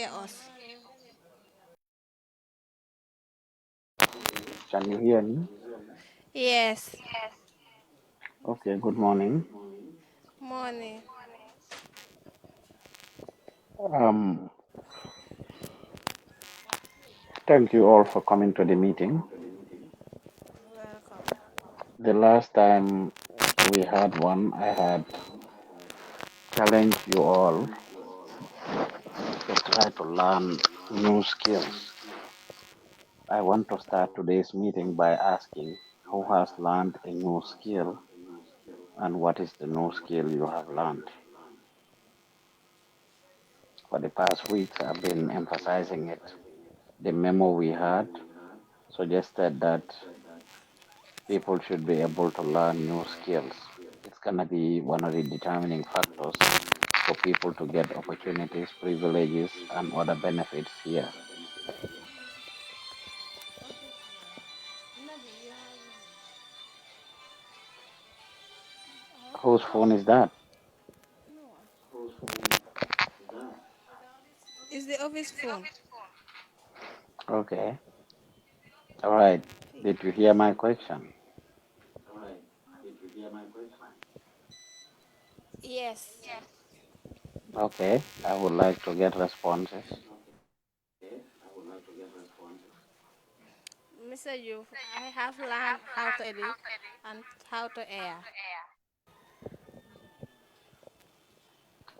hear us? Can you hear me? Yes. Okay, good morning. Morning. Um, Thank you all for coming to the meeting. Welcome. The last time we had one, I had challenged you all to try to learn new skills. I want to start today's meeting by asking who has learned a new skill and what is the new skill you have learned. For the past weeks, I've been emphasizing it. The memo we had suggested that people should be able to learn new skills. It's going to be one of the determining factors for people to get opportunities, privileges, and other benefits here. Whose phone is that? Is the office phone? Okay. All right. Did you hear my question? Yes. Okay. I would like to get responses. Mr. Joof, I have learned how to edit and how to air.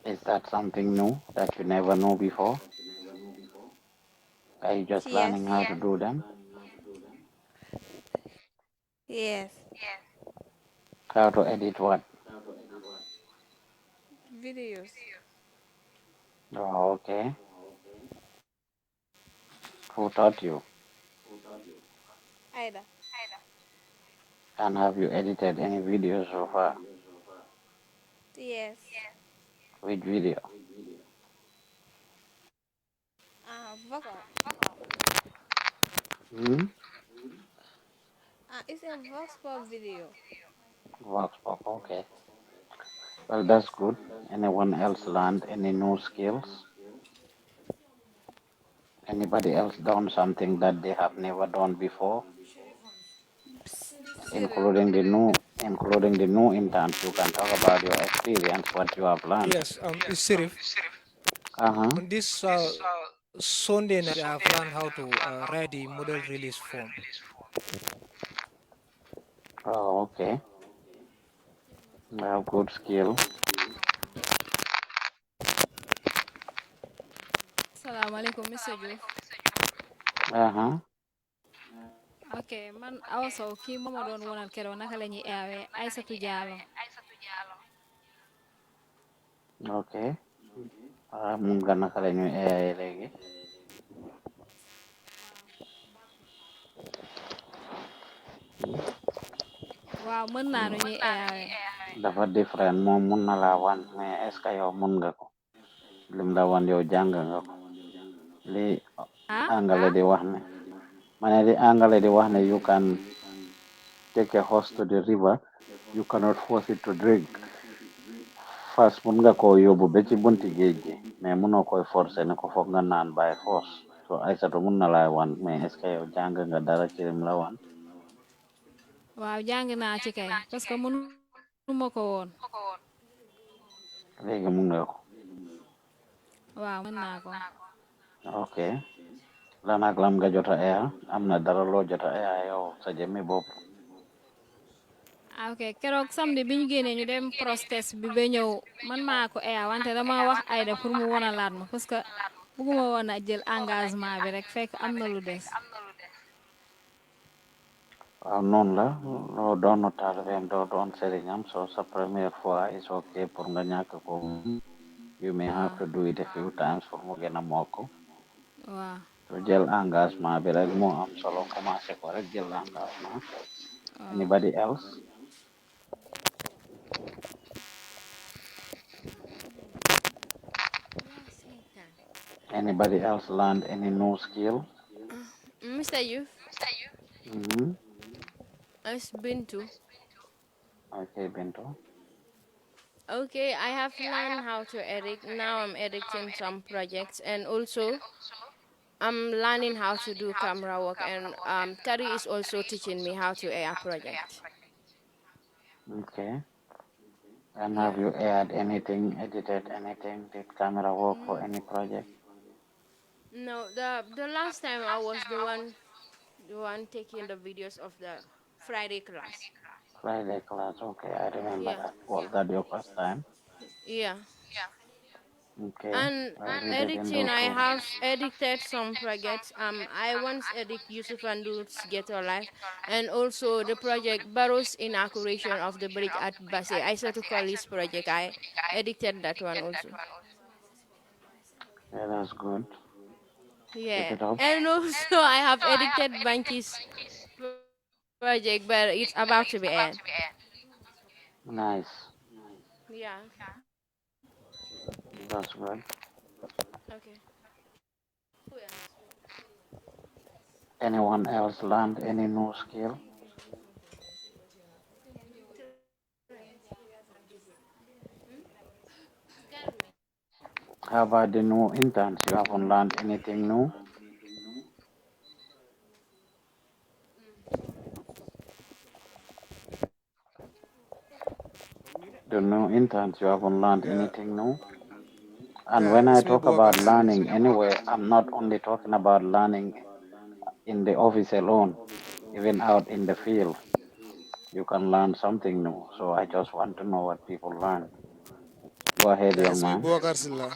Is that something new that you never knew before? Are you just Yes. learning how to do them? Yes. How to edit what? Videos. Oh, okay. Who taught you? Either. And have you edited any videos so far? Yes. Which video? Vocal. Hmm? It's a vox pop video. Workshop. Okay. Well, that's good. Anyone else learned any new skills? Anybody else done something that they have never done before, Siri. including the new interns? You can talk about your experience, what you have learned. Yes, it's Sirif. Uh-huh. On this Sunday night, I have learned how to write the model release form. Oh, okay. You have good skill. Assalamu alaikum, Mr. Joof. Uh-huh. Okay, man also kii moo ma doon wonal keroog naka la ñuy aawee Aïssatou Diallo. Okay. Mun nga naka la ñuy AI léegi. Waaw mën naa nu ñuy aawee. Dafa different moom mun na laa wan mais est-ce que yow mun nga ko lim la wan yow jàng nga ko li Ah? angale di wax ne ma ne li angale di wax ne you can take a horse to the river you cannot force it to drink first mun nga koo yóbbu ba ci bunti géej gi mais munoo koy forcer ne ko foog nga naan by force so Aïssatou mun na laa wan mais est-ce que yow jàng nga dara ci lim la wan Waaw jàng naa ci kay parce que mënuma ko woon. léegi mun nga ko Waaw mën naa ko. ok lan ak lam nga jot a ea am na dara loo jot a ea yow sa jëmmi bopp Ok keroog samedi bi ñu génnee ñu dem protest bi ba ñëw man maa ko eya wante dama wax Aïda pour mu wonalaat ma parce que bëgguma woon a jël engagement bi rek fekk am na lu des. waaw noonu la loo doonu taalibeem doo doon sëriñam so sa première fois is ok pour nga ñàkk ko you may have waaw to do it a few times pour mu gën a mokk waaw so jël engagement bi rek moo am solo commencé ko rek jël engagement waaw. anybody else anybody else learned any new skill Mr. Youth, mm-hmm. it's Bintu. Okay Bintu Okay, I have learned how to edit. Now I'm editing some projects, and also I'm learning how to do camera work. And Tari is also teaching me how to AI project. Okay. And have Yeah. you aired anything, edited anything, did camera work for any project? No, the last time I was the one taking the videos of the Friday class. Friday class, okay, I remember Yeah. that. Was that your first time? Yeah. Okay. And Well, you didn't editing, do I too. have edited some projects. I once edit Yusuf and Dude's Get a Life, and also the project Barrow's Inauguration of the bridge at Basse. I saw to call this project. I edited that one also. Yeah, that's good. Keep Yeah, it up. and also I have edited Banky's project, but it's about to be aired. Nice. Yeah. That's good. Okay. Who else? Anyone else learned any new skill? How about the new interns? You haven't learned anything new? The new interns, you haven't learned Yeah, anything new? And yeah, when I it's me, talk about Boubacar. learning anyway, I'm not only talking about learning in the office alone, even out in the field, you can learn something new. So I just want to know what people learn. Go ahead, Yeah, young it's me, man. Boubacar Silla.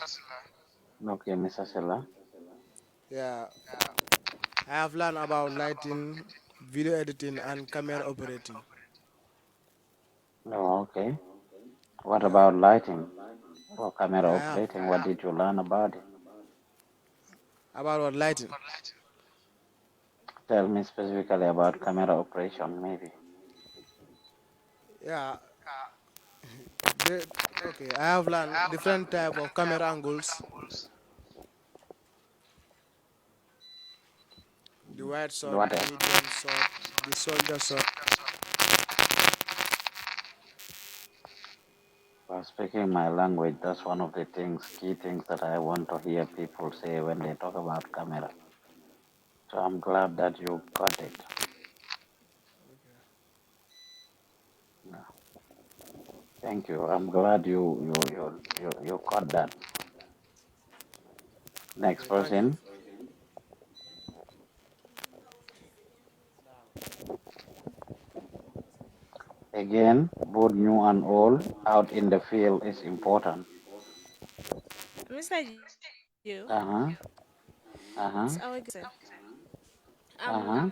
Okay, Mr. Silla. Yeah, I have learned about lighting, video editing, and camera operating. Oh, okay. What Yeah, about lighting or camera yeah, I have. operating? What did you learn about it? About what lighting? Tell me specifically about camera operation, maybe. Yeah, the, okay. I have learned different type of camera angles, the wide shot, What the else? medium shot, the soldier shot. Well, speaking my language, that's one of the key things that I want to hear people say when they talk about camera. So I'm glad that you got it. Yeah. Thank you. I'm glad you caught that. Next Okay, thank you. person. Again, both new and old out in the field is important. Mr. Joof, Uh huh. it's our Uh good huh. person. Uh huh.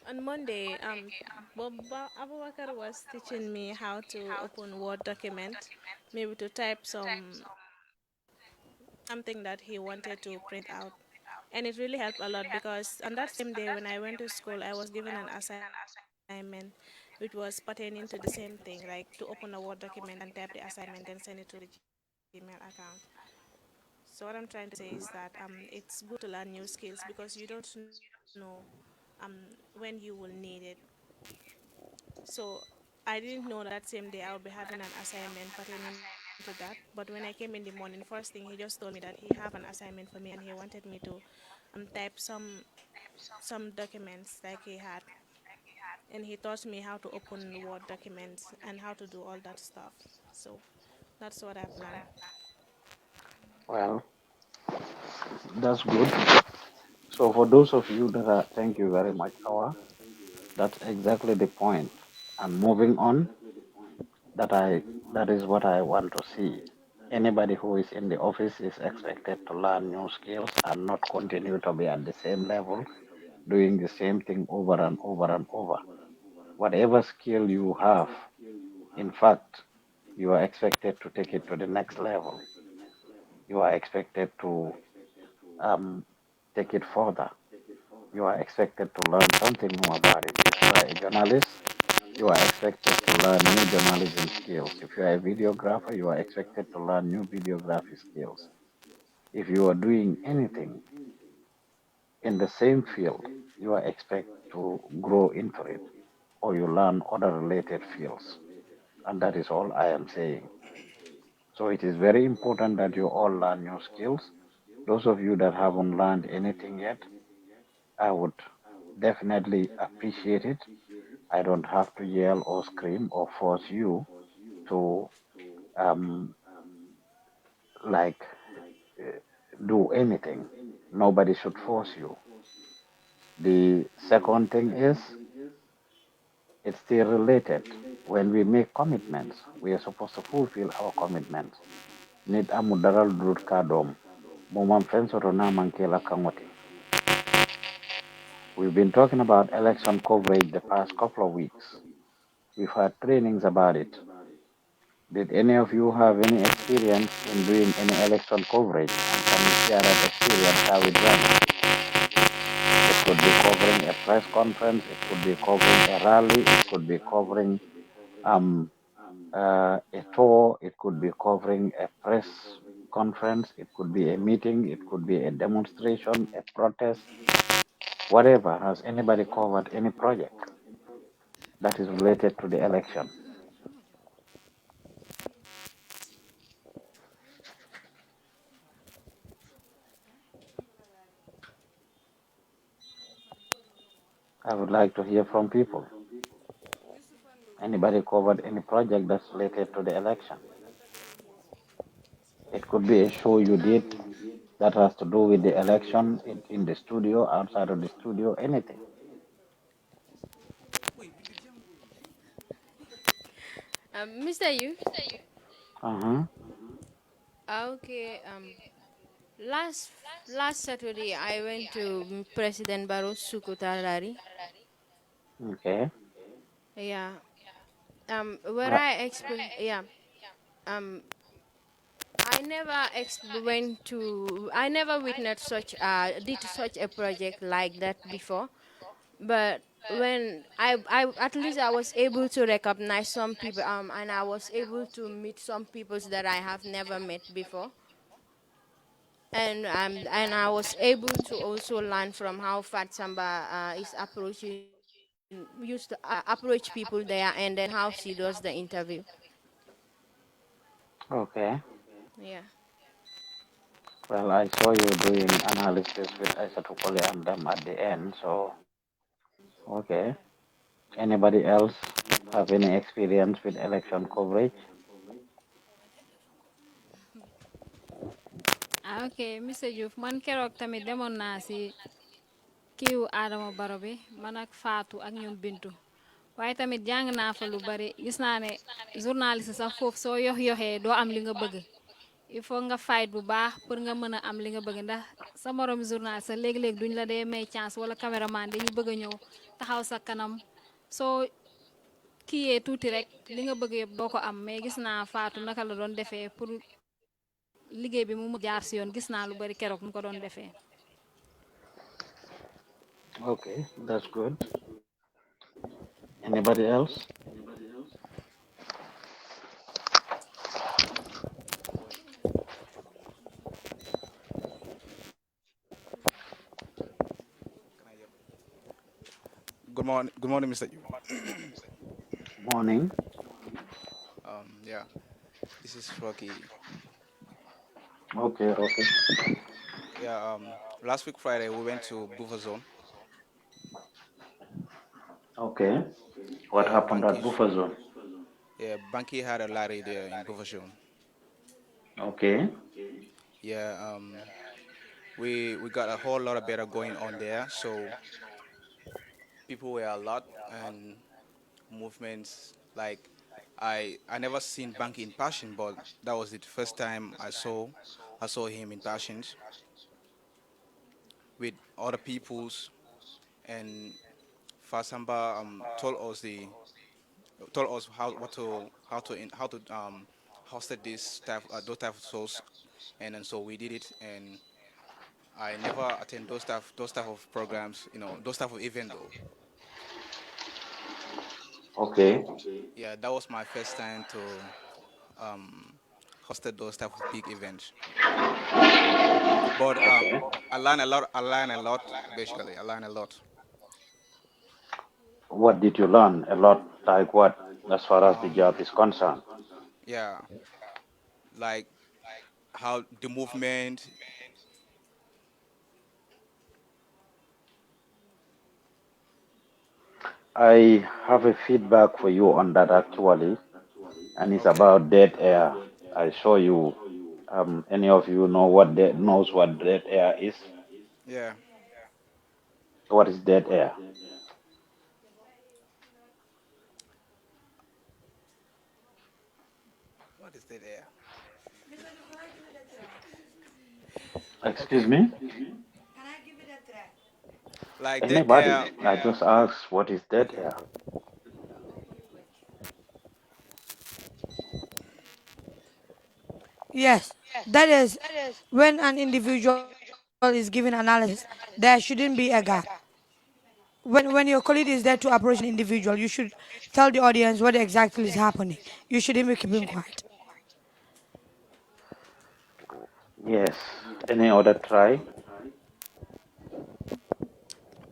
On Monday, Bob Abubakar was teaching me how to open Word document, maybe to type something that he wanted to print out. And it really helped a lot because on that same day when I went to school, I was given an assignment which was pertaining to the same thing, like to open a Word document and type the assignment and send it to the Gmail account. So what I'm trying to say is that it's good to learn new skills because you don't know when you will need it. So I didn't know that same day I would be having an assignment pertaining to that. But when I came in the morning, first thing he just told me that he have an assignment for me and he wanted me to type some documents like he had, and he taught me how to open Word documents and how to do all that stuff. So that's what I've learned. Well, that's good. So for those of you that are, thank you very much, Kawa. That's exactly the point. And moving on, that I that is what I want to see. Anybody who is in the office is expected to learn new skills and not continue to be at the same level, doing the same thing over and over and over. Whatever skill you have, in fact, you are expected to take it to the next level. You are expected to um, take it further. You are expected to learn something new about it. If you are a journalist, you are expected to learn new journalism skills. If you are a videographer, you are expected to learn new videography skills. If you are doing anything in the same field, you are expected to grow into it or you learn other related fields. And that is all I am saying. So it is very important that you all learn new skills. Those of you that haven't learned anything yet, I would definitely appreciate it. I don't have to yell or scream or force you to um, like uh, do anything. Nobody should force you. The second thing is it's still related. When we make commitments, we are supposed to fulfill our commitments. Nit amu daral durut kadom. Mumam fensoto na mankela kangoti. We've been talking about election coverage the past couple of weeks. We've had trainings about it. Did any of you have any experience in doing any election coverage? And can you share that experience, how it went? It could be covering a press conference, it could be covering a rally, it could be covering um, a tour, it could be covering a press conference, it could be a meeting, it could be a demonstration, a protest, whatever. Has anybody covered any project that is related to the election? I would like to hear from people. Anybody covered any project that's related to the election? It could be a show you did that has to do with the election in the studio, outside of the studio, anything. Mr. You. Uh-huh. Okay. Last last Saturday I went to President Barro's Sukutarari. Okay. Yeah. Where Well, I yeah. Um, I never witnessed did such a project like that before. But when I at least I was able to recognize some people, and I was able to meet some people that I have never met before. And I was able to also learn from how Fat Samba is approaching used to approach people there, and then how she does the interview. okay. Yeah. Well, I saw you doing analysis with Isatukole and them at the end, so okay. Anybody else have any experience with election coverage? Ah, ok monsieur Diouf man keroog tamit demoon naa si kiiwu Adama Baro bi man ak Fatou ak ñoom Bintu waaye tamit jàng naa fa lu bari gis naa ne journaliste sax foofu soo yoxee doo am li nga bëgg il faut nga fight bu baax pour nga mën a am li nga bëgg ndax sa moroom journaliste sax léegi-léegi duñ la dee may chance wala caméraman dañuy bëgg a ñëw taxaw sa kanam soo kiiyee tuuti rek li nga bëgg yëpp doo ko am mais gis naa Fatou naka la doon defee pour liggéey bi mu jaar si yoon gis naa lu bari keroog nu ko doon defee. Okay, that's good. Anybody else? Good morning, Mr. Yu. Morning. Yeah, this is Rocky. Okay, okay. Yeah, last week Friday we went to Buffer Zone. Okay. What Yeah, happened at Buffer Zone? Banky had a lottery there in Buffer Zone. Okay. Yeah, we got a whole lot of better going on there. So people were a lot and movements like I never seen Banky in passion, but that was the first time I saw him in passions with other peoples and Fasamba told us how to hosted this type those type of shows, and then so we did it. And I never attend those type of programs, those type of event though. Okay. Yeah, that was my first time to um hosted those type of big events. But Okay. I learned a lot. I learned a lot. Basically, I learned a lot. What did you learn? A lot. Like what? as far as the Um, job is concerned. yeah, like how the movement. I have a feedback for you on that actually, and it's Okay. about dead air. I saw you. Any of you knows what dead air is? Yeah. What is dead air? What is that there? Excuse Okay. me? Like that Anybody? air. I just asked what is dead Okay. air. Yes, that is when an individual is giving analysis, there shouldn't be a gap. When your colleague is there to approach an individual, you should tell the audience what exactly is happening. You shouldn't be keeping quiet. Yes. Any other try?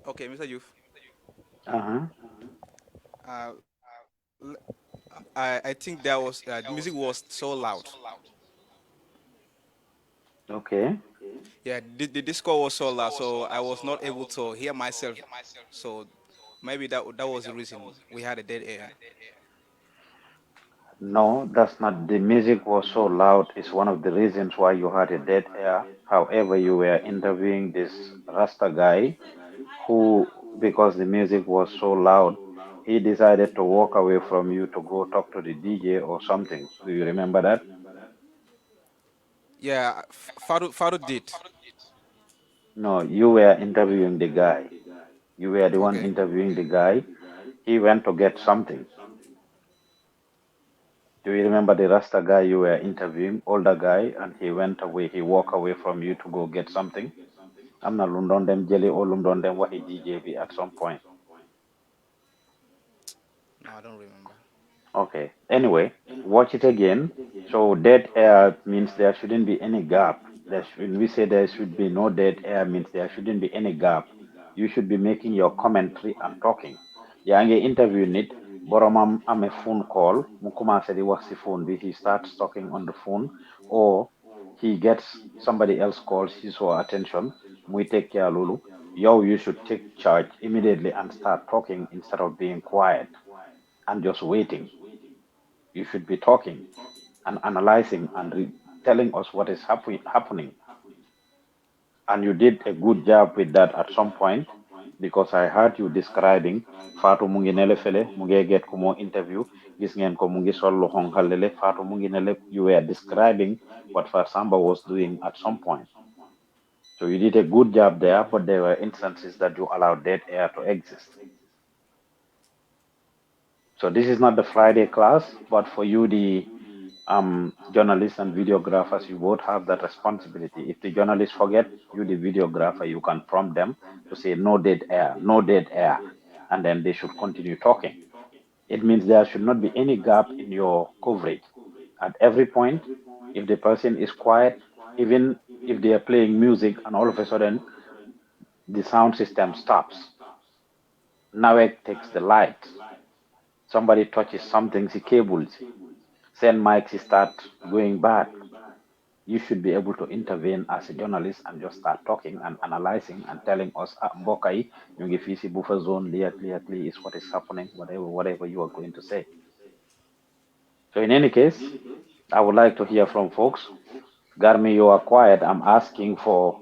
Okay, Mr. Youth. Uh-huh. Uh, l- I think that was the music was so loud. Okay. Yeah, the disco was so loud, so I was not able to hear myself. So maybe that was the reason we had a dead air. No, that's not. The music was so loud. It's one of the reasons why you had a dead air. However, you were interviewing this Rasta guy who, because the music was so loud, he decided to walk away from you to go talk to the DJ or something. Do you remember that? Yeah, Faru did. No, you were interviewing the guy. You were the one Okay. interviewing the guy. He went to get something. Do you remember the Rasta guy you were interviewing, older guy, and he went away, he walked away from you to go get something? I'm not London them jelly or London them what he DJB at some point. No, I don't remember. Okay. Anyway, watch it again. So dead air means there shouldn't be any gap. When we say there should be no dead air means there shouldn't be any gap. You should be making your commentary and talking. Yaa ngi interview nit boromam am a phone call mu commencé di wax ci phone bi he starts talking on the phone or he gets somebody else calls his or attention muy take care lulu. Yow you should take charge immediately and start talking instead of being quiet and just waiting. You should be talking and analyzing and telling us what is happening. And you did a good job with that at some point because I heard you describing Fatou mu ngi nele fele mu ngi get ko mo interview gis ngeen ko mu ngi sol lu xonkal lele Fatou mu ngi nele you were describing what Farsamba was doing at some point. So you did a good job there, but there were instances that you allowed dead air to exist. So this is not the Friday class, but for you, the journalists and videographers, you both have that responsibility. If the journalists forget, you, the videographer, you can prompt them to say no dead air, no dead air, and then they should continue talking. It means there should not be any gap in your coverage. At every point, if the person is quiet, even if they are playing music and all of a sudden the sound system stops, now it takes the light. Somebody touches something, the cables, send mics start going bad. You should be able to intervene as a journalist and just start talking and analyzing and telling us, mbokk yi ñu ngi fii si buffer zone lii is what is happening, whatever you are going to say. So in any case, I would like to hear from folks. Garmi, you are quiet. I'm asking for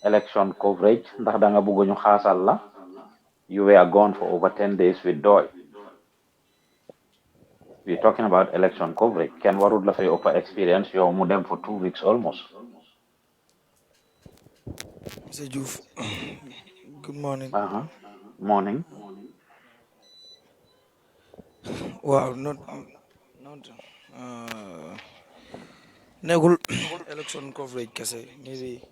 election coverage. Ndax da nga bëgg ñu xaasal la? You were gone for over 10 days with Doy. We're talking about election coverage. Ken warut la fay upper experience yow mu dem for 2 weeks almost. Mr. Joof, good morning. Uh-huh. Morning. Wow, not uh, negul election coverage kese. Maybe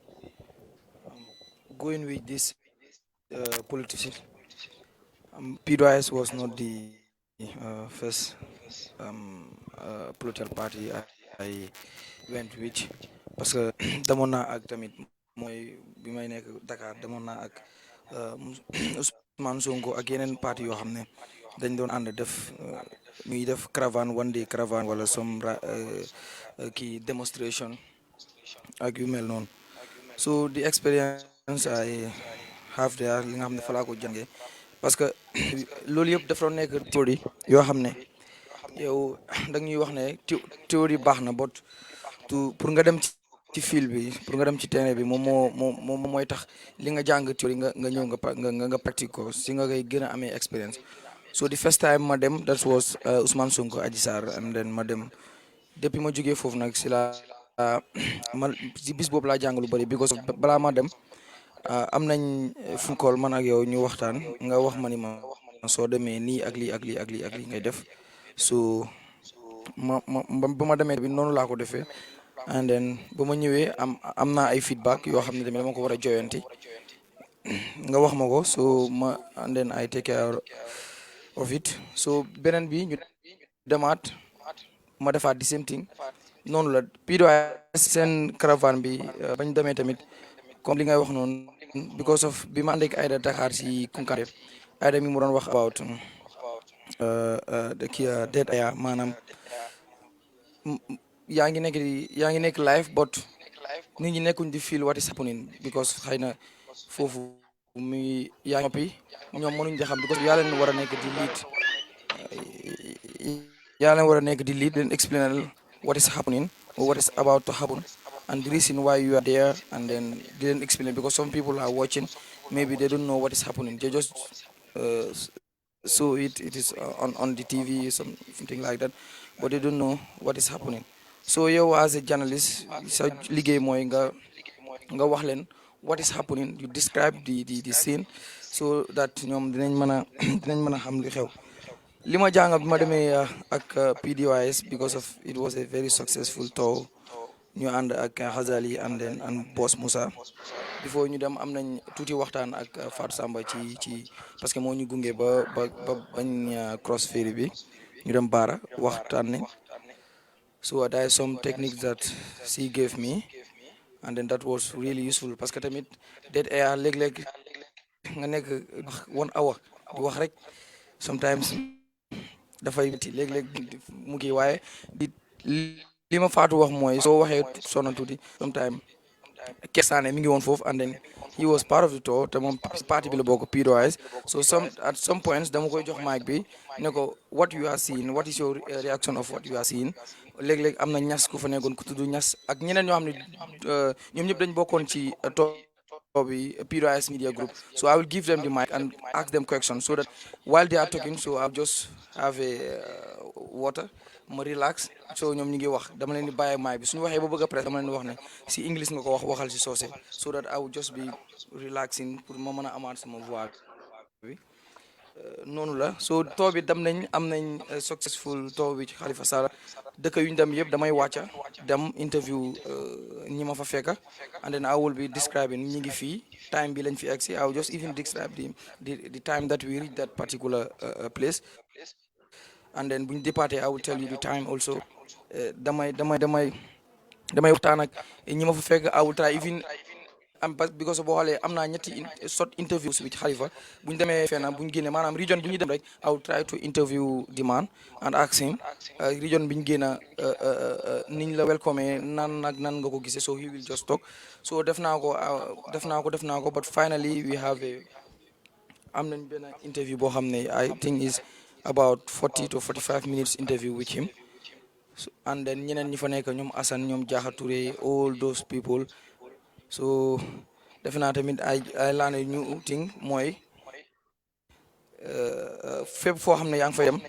going with this politician. PDIS was not the first political party I went with parce que demoon naa ak tamit mooy bi may nekk Dakar demoon naa ak Ousmane Sonko ak yeneen parti yoo xam ne dañ doon ànd def ñuy def caravane one day caravane wala some kii demonstration ak yu mel noonu. So the experience I have there li nga xam ne fa laa ko jàngee parce que loolu yëpp dafa doon nekk théorie yoo xam ne yow da ñuy wax ne théorie baax na bot pour nga dem ci field bi pour nga dem ci terrain bi moom mooy tax li nga jàng théorie nga ñëw nga pratique ko si nga koy gën a amee expérience. So the first time ma dem that was Ousmane Sonko Adji Sarr and then ma dem depuis ma jógee foofu nag si la man si bis boobu laa jàng lu bëri because of balaa ma dem am nañ fu ñu kool man ak yow ñu waxtaan nga wax ma ni ma soo demee nii ak lii ak lii ak lii ak lii ngay def. So ba ma demee bi noonu laa ko defee and then ba ma ñëwee am naa ay feedback yoo xam ne tamit dama ko war a joyanti nga wax ma ko so ma and then I take care of it. So beneen bi ñu demaat ma defaat the same thing noonu la PDOIS seen caravane bi bañ demee tamit comme li ngay wax noonu because of bi ma ànd ak Aida Dakar si Kunkande Aida mi mu doon wax about the kii dead aya maanaam yaa ngi nekk live but nit ñi nekkuñ di feel what is happening because xëy na foofu muy yaa ngi noppi ñoom mënuñ di xam because yaa leen war a nekk di lead yaa leen war a nekk di lead leen explainal what is happening or what is about to happen and the reason why you are there and then didn't explain because some people are watching maybe they don't know what is happening they just uh, so it is on the TV something like that but they don't know what is happening. So yow as a journalist sa liggéey mooy nga wax leen what is happening you describe the scene so that ñoom dinañ mën a dinañ mën a xam li xew. Li ma jàng bi ma demee ak PDOIS because of it was a very successful tour ñu ànd ak Xazali and Boss Moussa before ñu dem am nañ tuuti waxtaan ak Fatou Samba ci parce que moo ñu gunge ba bañ cross ferry bi ñu dem Baara waxtaan nañ. So there are some techniques that she gave me and then that was really useful parce que tamit dead air léeg-léeg nga nekk wax 1 hour di wax rek sometimes dafay métti léeg-léeg mu kii waaye di li ma faatu wax mooy soo waxee sonn tuuti sometime Kessaane mi ngi woon foofu and then he was part of the tour te moom parti bi la bokk PDOIS so at some points dama koy jox mic bi ne ko what you are seeing what is your reaction of what you are seeing léeg-léeg am na ñas ku fa nekkoon ku tudd ñas ak ñeneen ñoo xam ne ñoom ñëpp dañ bokkoon ci tour bi PDOIS media group so I will give them the mic and ask them questions so that while they are talking so I'll just have a water ma relax so ñoom ñu ngi wax dama leen di bàyyi mic bi suñu waxee ba bëgg a presse dama leen di wax ne si English nga ko waxal si soose so that I would just be relaxing pour ma mën a amaat sama voix bi noonu la so too bi dem nañ am nañ successful too bi ci Halifa Sallah dëkk yu ñu dem yëpp damay wàcca dem interview ñi ma fa fekka and then I will be describing ñi ngi fii time bi lañ fi egg si I will just even describe the time that we reach that particular place and then bu ñu départé I will tell you the time also damay waxtaan ak ñi ma fa fekk I will try even am because boo xoolee am naa ñetti short interviews with Halifa bu ñu demee fenn bu ñu génnee maanaam region bu ñu dem rek I will try to interview the man and ask him region bi ñu génn niñ la welcome nan ak nan nga ko gisee so he will just talk so def naa ko but finally we have am nañ benn interview boo xam ne I think is about 40 to 45 minutes interview with him and then ñeneen ñi fa nekk ñoom Assane ñoom Jaaxa Touré all those people so defe naa tamit ay laane ñu ting mooy fépp foo xam ne yaa ngi fay dem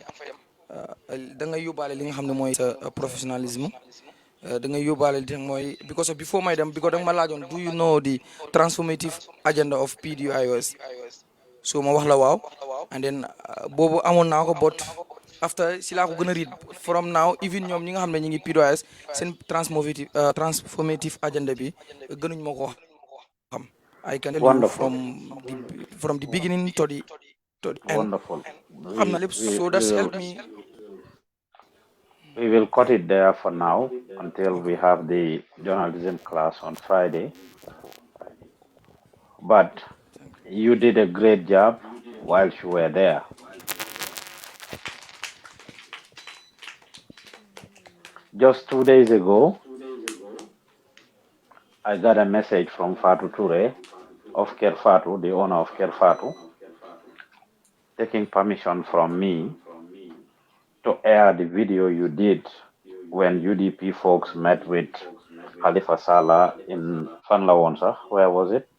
da ngay yóbbaale li nga xam ne mooy sa professionnalisme da ngay yóbbaale li mooy because of before may dem because da nga ma laajoon do you know the transformative agenda of PDOIS so ma wax la waaw and then boobu amoon naa ko but after si laa ko gën a read from now even ñoom ñi nga xam ne ñi ngi PDOIS seen transformative agenda bi gënuñ ma ko xam I can tell you Wonderful, from the beginning to the end wonderful. xam na lépp We so that's helped me. we will cut it there for now until we have the journalism class on Friday. But you did a great job while you were there. Just 2 days ago, I got a message from Fatu Ture of Kerfatu, the owner of Kerfatu, taking permission from me to air the video you did when UDP folks met with Khalifa Salah in Fanlawonsa. Where was it?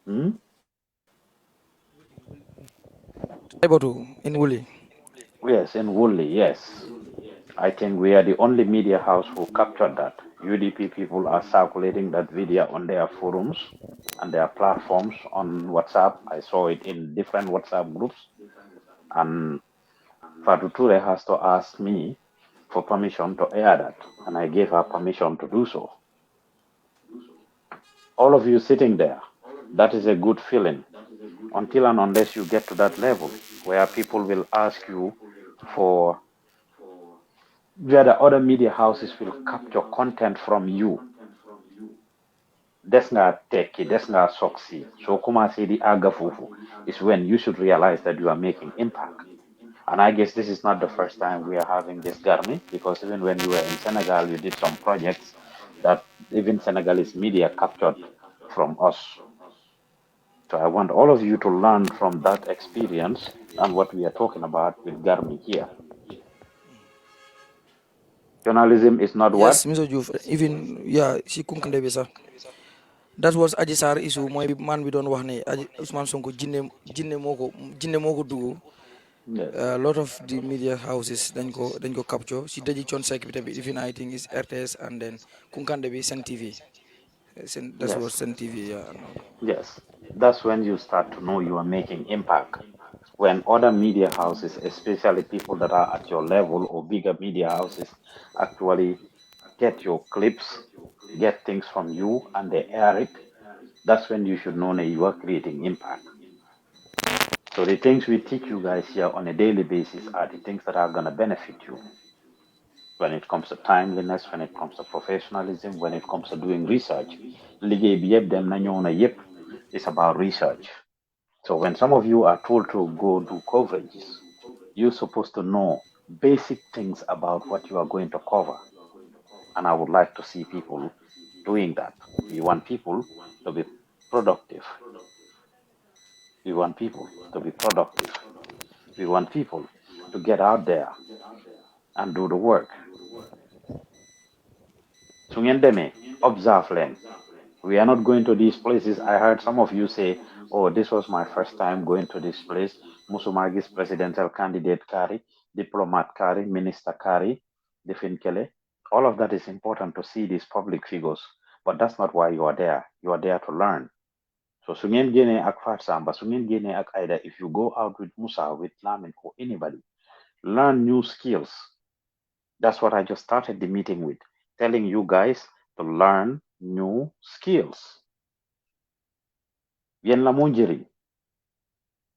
Hmm? Taibatu in Wuli. Yes, in Woolly, yes. I think we are the only media house who captured that. UDP people are circulating that video on their forums and their platforms on WhatsApp. I saw it in different WhatsApp groups. And Fatu Ture has to ask me for permission to air that. And I gave her permission to do so. All of you sitting there, that is a good feeling. Until and unless you get to that level where people will ask you for, where the other media houses will capture content from you, des nga tekki, des nga succeed. So commencé di àgga foofu is when you should realize that you are making impact. And I guess this is not the first time we are having this Garmi, because even when you were in Senegal, you did some projects that even Senegalese media captured from us. So I want all of you to learn from that experience and what we are talking about with Garmi here. Journalism is not what? Yes, Mr. Joof, even yeah, si kunkande bi sax. That was Adji Sarr issue mooy bi man bi doon wax ne Adji Ousmane Sonko jinne moo ko dugg. Yes. A lot of the media houses dañ ko capture si daji Thione Seck bi tamit even I think is RTS and then kunkande bi Sen TV. That was Yes. Sen TV, yeah. Yes. That's when you start to know you are making impact. When other media houses, especially people that are at your level or bigger media houses, actually get your clips, get things from you, and they air it, that's when you should know that you are creating impact. So the things we teach you guys here on a daily basis are the things that are going to benefit you when it comes to timeliness, when it comes to professionalism, when it comes to doing research. Liggéey bi yëpp dem na ñëw na yëpp is about research. So when some of you are told to go do coverages, you're supposed to know basic things about what you are going to cover. And I would like to see people doing that. We want people to be productive. We want people to be productive. We want people to get out there and do the work. So ngeen demee, observe leen. We are not going to these places. I heard some of you say, oh, this was my first time going to this place. Musuma gis presidential candidate Kari, diplomat Kari, minister Kari, Definkele. All of that is important to see these public figures. But that's not why you are there. You are there to learn. So su ngeen génnee ak Fat Samba, su ngeen génnee ak Aida, if you go out with Musa, with Lamin, or anybody, learn new skills. That's what I just started the meeting with, telling you guys to learn new skills. Yen la moo njëriñ,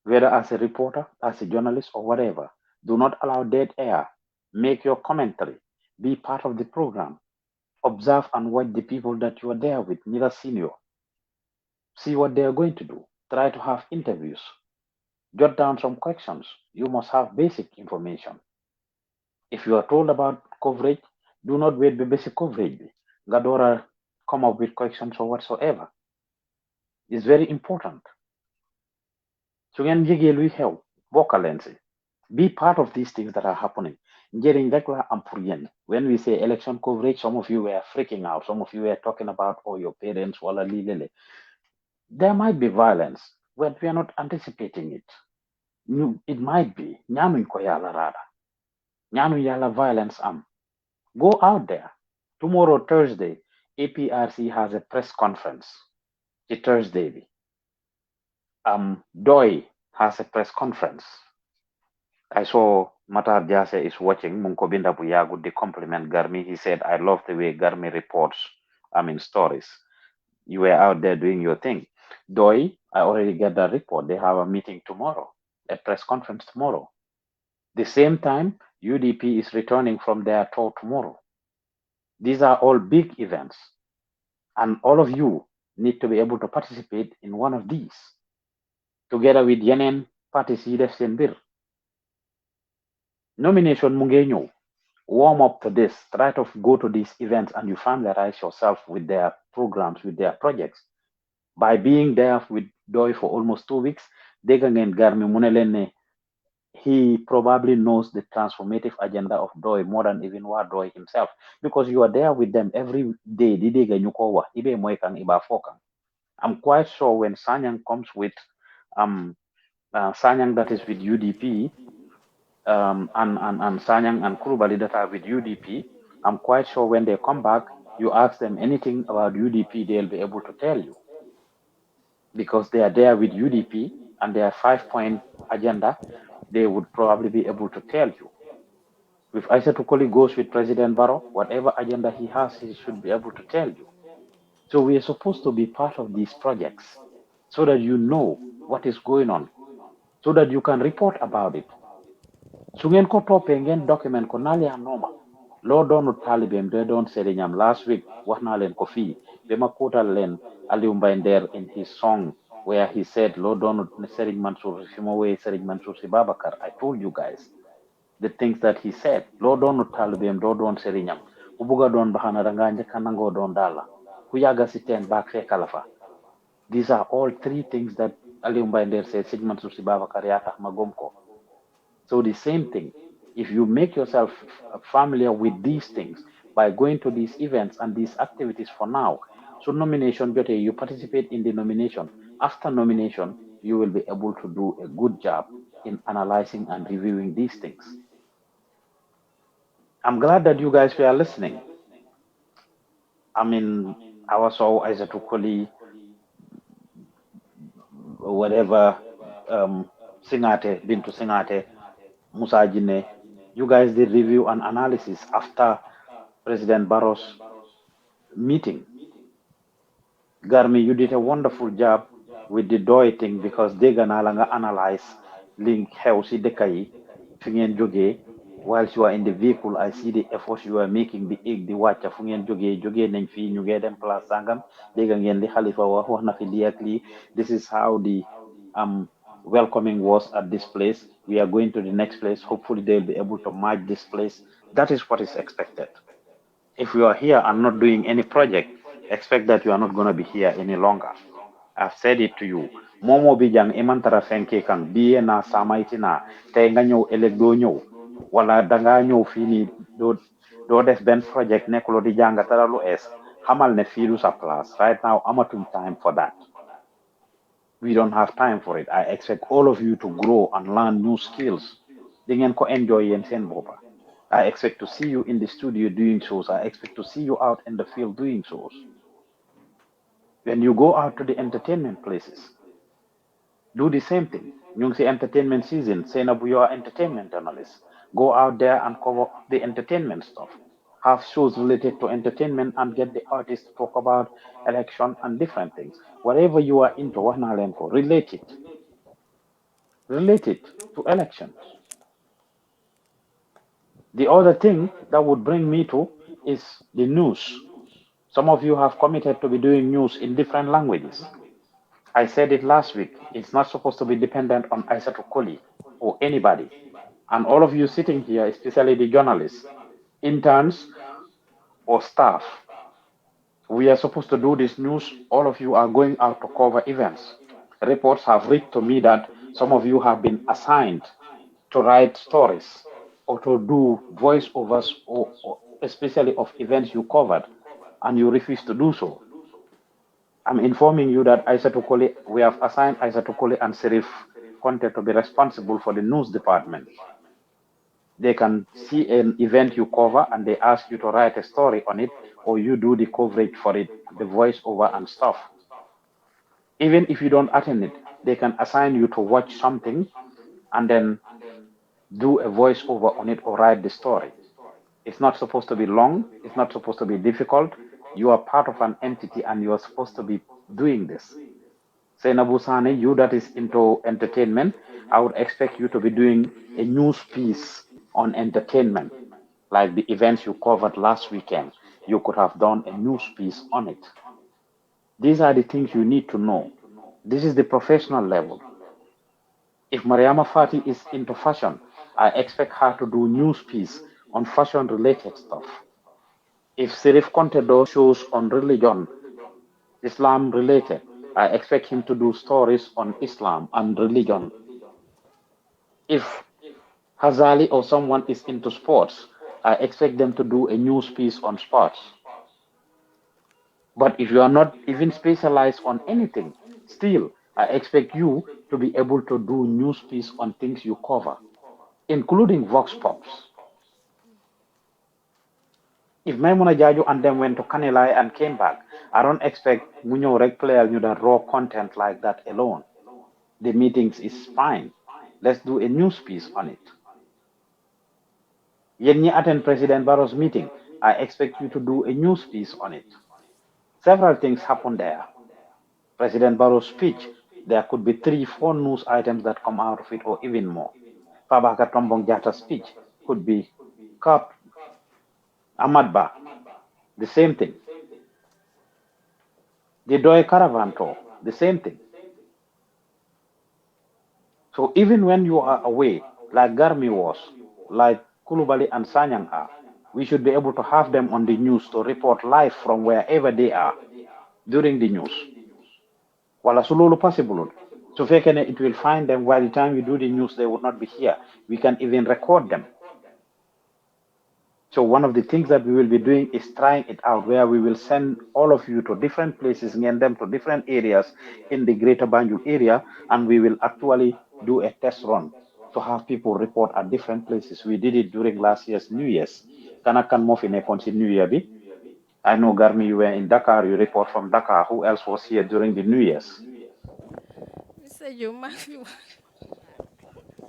whether as a reporter, as a journalist, or whatever. Do not allow dead air. Make your commentary. Be part of the program. Observe and watch the people that you are there with, neither senior. See what they are going to do. Try to have interviews. Jot down some questions. You must have basic information. If you are told about coverage, do not wait the basic coverage. Gadora come up with questions or whatsoever. It's very important. So ngeen yëgee luy xew bokkaleen si. Be part of these things that are happening. Njëriñ rek la am pour yéen. When we say election coverage, some of you were freaking out. Some of you were talking about, oh, your parents, wala lii lele. There might be violence, but we are not anticipating it. It might be. Ñaanuñ ko yàlla raada. Ñaanuñ yàlla violence am. Go out there. Tomorrow, Thursday, APRC has a press conference. It's Thursday bi. Doi has a press conference. I saw Matar Jase is watching Munko Binda Buyagu the compliment Garmi. He said, I love the way Garmi reports, stories. You were out there doing your thing. Doi, I already get that report. They have a meeting tomorrow, a press conference tomorrow. The same time, UDP is returning from their tour tomorrow. These are all big events. And all of you need to be able to participate in one of these, together with Yenen parties yi def seen mbir. Nomination mu ngee ñëw. Warm up to this. Try to go to these events and you familiarize yourself with their programs, with their projects. By being there with Doi for almost 2 weeks, dégg ngeen Garmi mu ne leen ne he probably knows the transformative agenda of Doi more than even what Doi himself, because you are there with them every day. Di dégg ñu ko wax ibe mooy kan iba foo kan. I'm quite sure when Sanyang comes with Sanyang that is with UDP, and Sanyang and Kurubali that are with UDP, I'm quite sure when they come back, you ask them anything about UDP, they'll be able to tell you, because they are there with UDP and their 5-point agenda, they would probably be able to tell you. If Isa Tukoli goes with President Barrow, whatever agenda he has, he should be able to tell you. So we are supposed to be part of these projects so that you know what is going on, so that you can report about it. Su ngeen ko toppee ngeen document ko naal yaa nooma loo doonu taalibeem de doon sëriñam last week wax naa leen ko fii ba ma kuutal leen Aliou Mbaye Nder in his song where he said loo doonu Sëriñ Mansour si ma woyee Sëriñ Mansour si Babakar. I told you guys the things that he said. Loo doonu taalibeem doo doon sëriñam ku bugga doon baxana dangaa njëkka nangoo doon daala ku yàgga si teen baak fekkala fa. These are all 3 things that Aliou Mbaye Nder said Sëriñ Mansour si Babakar yaa tax ma gom ko. So the same thing, if you make yourself familiar with these things by going to these events and these activities for now, so nomination, you participate in the nomination. After nomination, you will be able to do a good job in analyzing and reviewing these things. I'm glad that you guys were listening. I mean, I was so Isatukoli, whatever, Singate, been to Singate, Musa Jine, you guys did review and analysis after President Barrow's meeting. Garmi, you did a wonderful job with the DOI thing because they gonna analyze link house dekai fingen joge whilst you are in the vehicle. I see the efforts you are making the watch fungen joge nañ fi ñu ngee dem place sangam dégg ngeen li Khalifa wax na fi li this is how the welcoming was at this place. We are going to the next place. Hopefully they'll be able to match this place. That is what is expected. If you are here and not doing any project, expect that you are not going to be here any longer. I've said it to you. Momo bijang imantara fenke kan biye na samaitina te nga ñew elek do ñew wala da nga ñew fini do def ben project nekulo di janga tara lu es xamal ne fi du sa place. Right now amatum time for that. We don't have time for it. I expect all of you to grow and learn new skills. Di ngeen ko enjoy yeen seen bopa. I expect to see you in the studio doing shows. I expect to see you out in the field doing shows. When you go out to the entertainment places, do the same thing. You see entertainment season, say na you are entertainment journalists. Go out there and cover the entertainment stuff. Have shows related to entertainment and get the artists to talk about election and different things. Whatever you are into, relate it. Relate it to elections. The other thing that would bring me to is the news. Some of you have committed to be doing news in different languages. I said it last week. It's not supposed to be dependent on Isaatu Koli or anybody. And all of you sitting here, especially the journalists, interns, or staff, we are supposed to do this news. All of you are going out to cover events. Reports have reached to me that some of you have been assigned to write stories or to do voiceovers, or especially of events you covered, and you refuse to do so. I'm informing you that we have assigned Isatukoli and Serif Conte to be responsible for the news department. They can see an event you cover and they ask you to write a story on it, or you do the coverage for it, the voiceover and stuff. Even if you don't attend it, they can assign you to watch something and then do a voiceover on it or write the story. It's not supposed to be long. It's not supposed to be difficult. You are part of an entity and you are supposed to be doing this. Say Nabusane, you that is into entertainment, I would expect you to be doing a news piece on entertainment, like the events you covered last weekend. You could have done a news piece on it. These are the things you need to know. This is the professional level. If Mariama Fati is into fashion, I expect her to do news piece on fashion related stuff. If Sirif Conte does shows on religion, Islam related, I expect him to do stories on Islam and religion. If Hazali or someone is into sports, I expect them to do a news piece on sports. But if you are not even specialized on anything, still, I expect you to be able to do news piece on things you cover, including Vox Pops. If Maimuna Jaju and them went to Kanilai and came back, I don't expect Munyo Reg player you that raw content like that alone. The meetings is fine. Let's do a news piece on it. When you attend President Barrow's meeting, I expect you to do a news piece on it. Several things happen there. President Barrow's speech, there could be 3-4 news items that come out of it or even more. Fabaka Tombong Jatta's speech could be Kap Ahmadba, the same thing. The Doi Caravan tour, the same thing. So even when you are away, like Garmi was, like Kulubali and Sanyang are, we should be able to have them on the news to report live from wherever they are during the news. Wala sululu possible. So it will find them by the time we do the news, they would not be here. We can even record them. So one of the things that we will be doing is trying it out, where we will send all of you to different places, send them to different areas in the greater Banjul area, and we will actually do a test run to have people report at different places. We did it during last year's New Year's. Kanakan Mofine Konsi New Year bi. I know Garmi, you were in Dakar, you report from Dakar. Who else was here during the New Year's? Mr. Juma,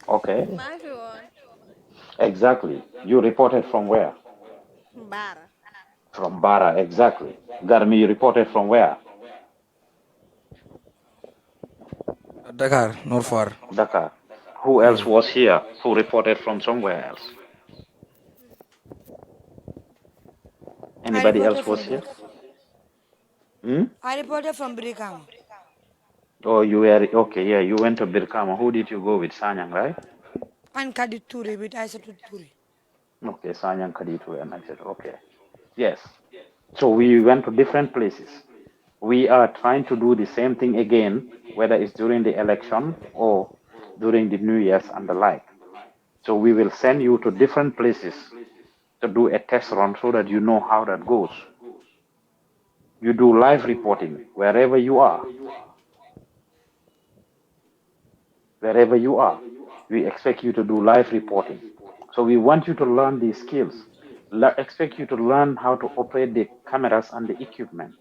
Okay. everyone. Exactly. You reported from where? Bara. From Bara, exactly. Garmi, you reported from where? Dakar, not far. Dakar. Who else was here who reported from somewhere else? I Anybody reported else from was here? I reported from Brikama. Oh, you were, okay, yeah, you went to Birkama. Who did you go with? Sanyang, right? And Kadituri with Isatu Turi. Okay, Sanyang Kaditu, and I said, okay. Yes. So we went to different places. We are trying to do the same thing again, whether it's during the election or during the New Year's and the like. So we will send you to different places to do a test run so that you know how that goes. You do live reporting wherever you are. Wherever you are, we expect you to do live reporting. So we want you to learn these skills. Expect you to learn how to operate the cameras and the equipment.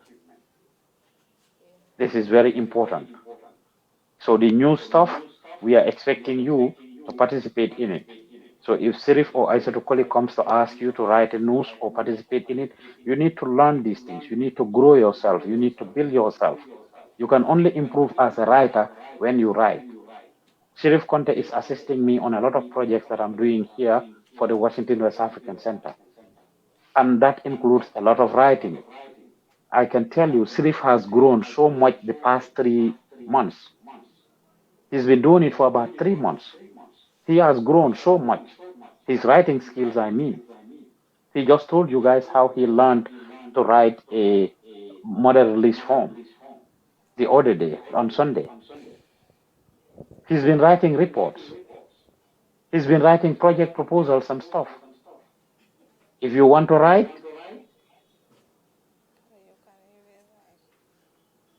This is very important. So the new stuff, we are expecting you to participate in it. So if Sirif or Isatukoli comes to ask you to write a news or participate in it, you need to learn these things. You need to grow yourself. You need to build yourself. You can only improve as a writer when you write. Sheriff Conte is assisting me on a lot of projects that I'm doing here for the Washington West African Center. And that includes a lot of writing. I can tell you, Sheriff has grown so much the past 3 months. He's been doing it for about 3 months. He has grown so much. His writing skills, I mean. He just told you guys how he learned to write a model release form the other day, on Sunday. He's been writing reports. He's been writing project proposals and stuff. If you want to write,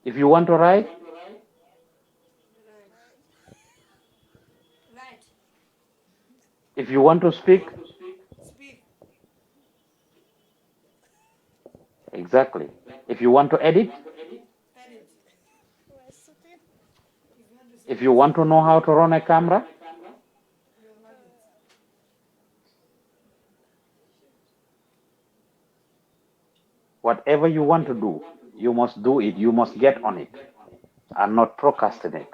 if you want to write, if you want to speak, exactly. If you want to edit, if you want to know how to run a camera, whatever you want to do, you must do it. You must get on it and not procrastinate.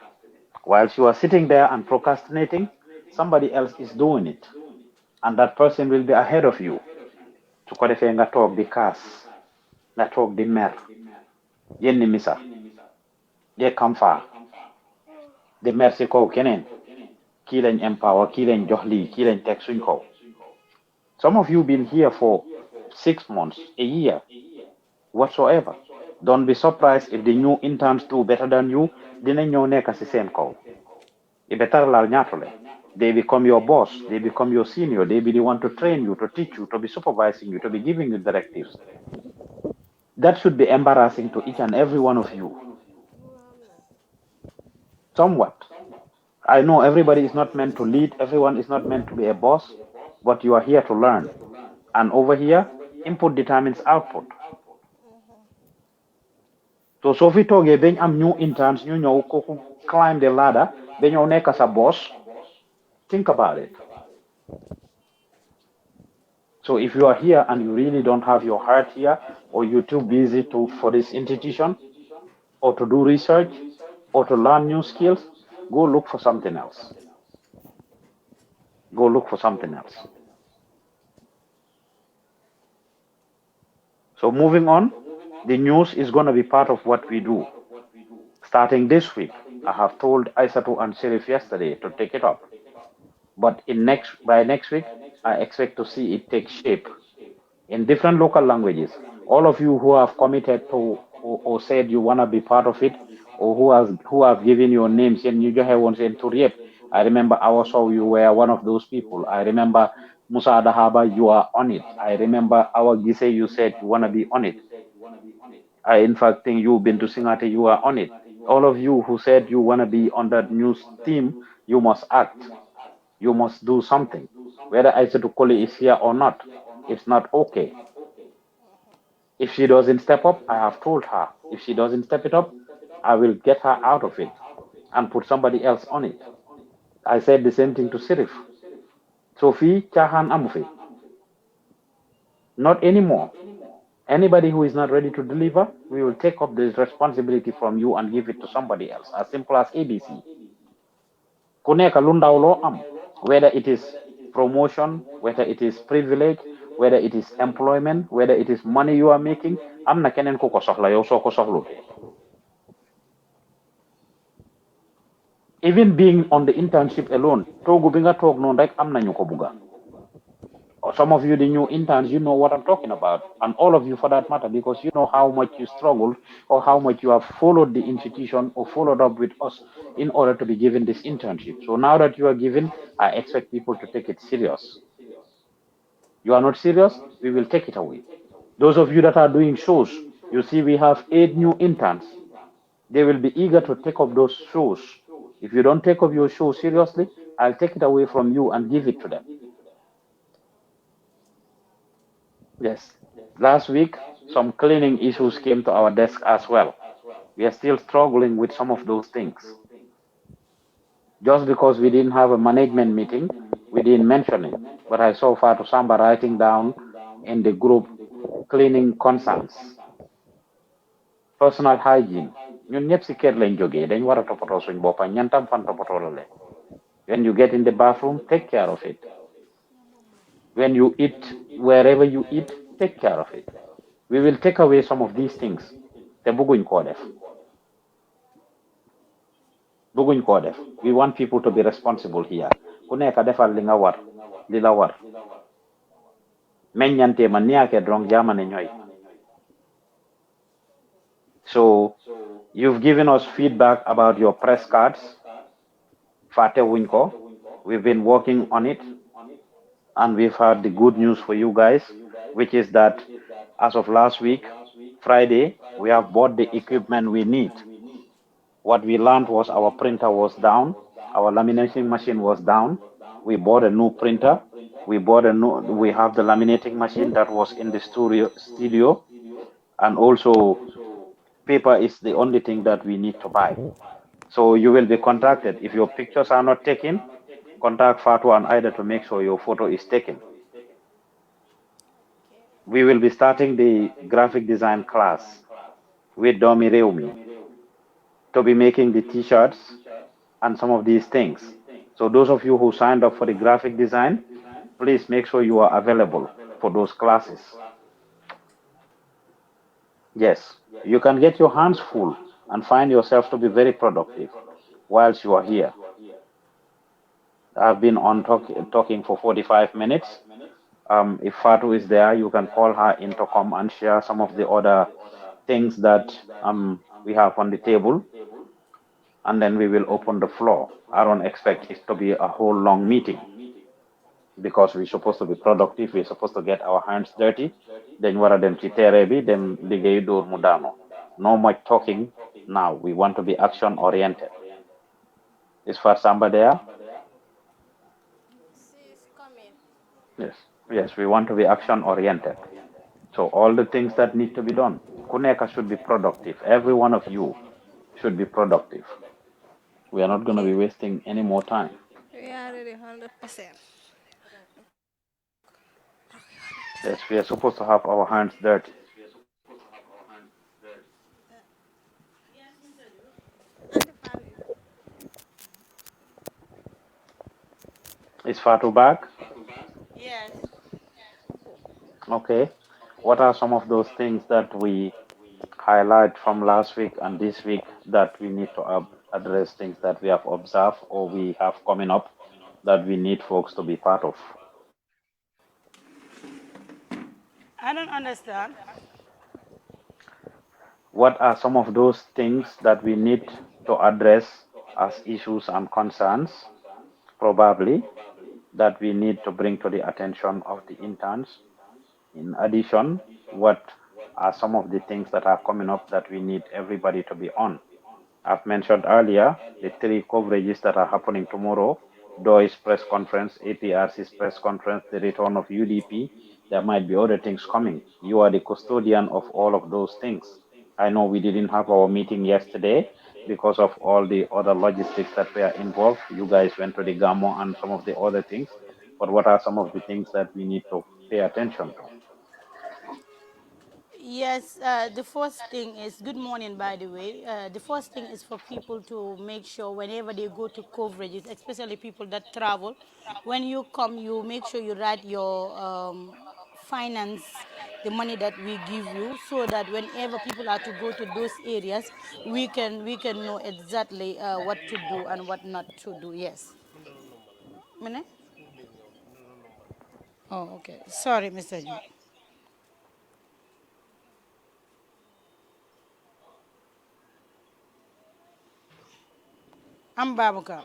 Whilst you are sitting there and procrastinating, somebody else is doing it. And that person will be ahead of you. To ko defee nga toog di kaas nga toog di mer yenni misa ye kam faa di mer si kaw keneen kii lañ empower, kii lañ jox lii, kii lañ teg suñ kaw. Some of you been here for 6 months, a year, whatsoever. Don't be surprised if the new interns do better than you. Dinañ ñëw nekk si seen kaw. Ibe laal ñaatule. They become your boss. They become your senior. They be the one to train you, to teach you, to be supervising you, to be giving you directives. That should be embarrassing to each and every one of you. Somewhat. I know everybody is not meant to lead. Everyone is not meant to be a boss, but you are here to learn. And over here, input determines output. So fi toogee bañ am new interns ñu ñëw kooku climb the ladder ba ñëw nekk sa boss. Think about it. So if you are here and you really don't have your heart here, or you're too busy for this institution, or to do research, or to learn new skills, go look for something else. Go look for something else. So moving on, the news is going to be part of what we do. Starting this week, I have told Aisatu and Sheriff yesterday to take it up. But by next week, I expect to see it take shape in different local languages. All of you who have committed to or said you want to be part of it, or who have given your names, and you just have one saying to I remember also you were one of those people. I remember Musa Adahaba, you are on it. I remember our Gise, you said you want to be on it. I in fact think you've been to Singate, you are on it. All of you who said you want to be on that news team, you must act. You must do something. Whether Aissatou Koli is here or not, it's not okay. If she doesn't step up, I have told her. If she doesn't step it up, I will get her out of it and put somebody else on it. I said the same thing to Sirif. Sophie Chahan Amufi. Not anymore. Anybody who is not ready to deliver, we will take up this responsibility from you and give it to somebody else. As simple as ABC. Kuneka lundaulo am. Whether it is promotion, whether it is privilege, whether it is employment, whether it is money you are making, am na kenen ko soxla yow soko soxlu. Even being on the internship alone, togu bi nga tok non rek am nañu ko buga. Some of you, the new interns, you know what I'm talking about. And all of you for that matter, because you know how much you struggled or how much you have followed the institution or followed up with us in order to be given this internship. So now that you are given, I expect people to take it serious. You are not serious, we will take it away. Those of you that are doing shows, you see we have 8 new interns. They will be eager to take up those shows. If you don't take up your show seriously, I'll take it away from you and give it to them. Yes. Last week, some cleaning issues came to our desk as well. We are still struggling with some of those things. Just because we didn't have a management meeting, we didn't mention it. But I saw Fatu Samba writing down in the group cleaning concerns. Personal hygiene. Ñun ñëpp ci kër lañ jógee dañ war a toppatoo suñ boppa ñantam fan toppatoo la leen. When you get in the bathroom, take care of it. When you eat, wherever you eat, take care of it. We will take away some of these things. Te bëgguñ koo def. Bëgguñ koo def. We want people to be responsible here. Ku nekk defal li nga war, li la war. Meññante man niake drong jamane ñoy. So, you've given us feedback about your press cards. Fate wuñ ko. We've been working on it. And we've had the good news for you guys, which is that as of last week, Friday, we have bought the equipment we need. What we learned was our printer was down, our laminating machine was down. We bought a new printer. We have the laminating machine that was in the studio, and also paper is the only thing that we need to buy. So you will be contacted. If your pictures are not taken, contact Fatu and Ida to make sure your photo is taken. We will be starting the graphic design class with Domi Reumi to be making the t-shirts and some of these things. So those of you who signed up for the graphic design, please make sure you are available for those classes. Yes, you can get your hands full and find yourself to be very productive whilst you are here. I've been on talking for 45 minutes. If Fatu is there, you can call her intercom and share some of the other things that we have on the table, and then we will open the floor. I don't expect it to be a whole long meeting because we're supposed to be productive. We're supposed to get our hands dirty. Then what are them chiterebi, them ligay dur mudano. No much talking now. We want to be action oriented. Is for somebody there? She's coming. Yes. Yes, we want to be action oriented. So all the things that need to be done. Kuneka should be productive. Every one of you should be productive. We are not going to be Okay. wasting any more time. We are ready 100%. Yes, we are supposed to have our hands dirty. Is Fatu back? Yes. Okay. What are some of those things that we highlight from last week and this week that we need to address, things that we have observed or we have coming up that we need folks to be part of? I don't understand. What are some of those things that we need to address as issues and concerns, probably, that we need to bring to the attention of the interns? In addition, what are some of the things that are coming up that we need everybody to be on? I've mentioned earlier the three coverages that are happening tomorrow: DOI's press conference, APRC's press conference, the return of UDP. There might be other things coming. You are the custodian of all of those things. I know we didn't have our meeting yesterday because of all the other logistics that were involved. You guys went to the GAMO and some of the other things. But what are some of the things that we need to pay attention to? Yes, the first thing is good morning, by the way. The first thing is for people to make sure whenever they go to coverages, especially people that travel, when you come, you make sure you write your finance, the money that we give you, so that whenever people are to go to those areas, we can know exactly what to do and what not to do. Yes. Minute? Oh, okay. Sorry, Mr. Ju. I'm Babuka.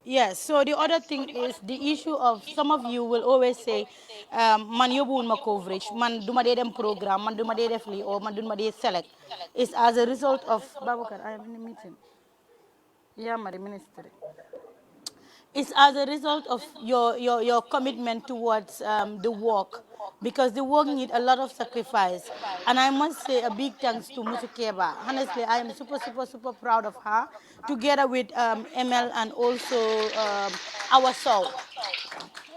Yes, so the other thing is the issue of some of you will always say, man yobun ma coverage, man duma de dem program, man duma de def li, or man duma de select. It's as a result of, Babukar, I am in a meeting. Yeah, my ministry. It's as a result of your commitment towards the work, because the work need a lot of sacrifice. And I must say a big thanks to Musukeba. Honestly, I am super, super, super proud of her, together with ML and also our soul.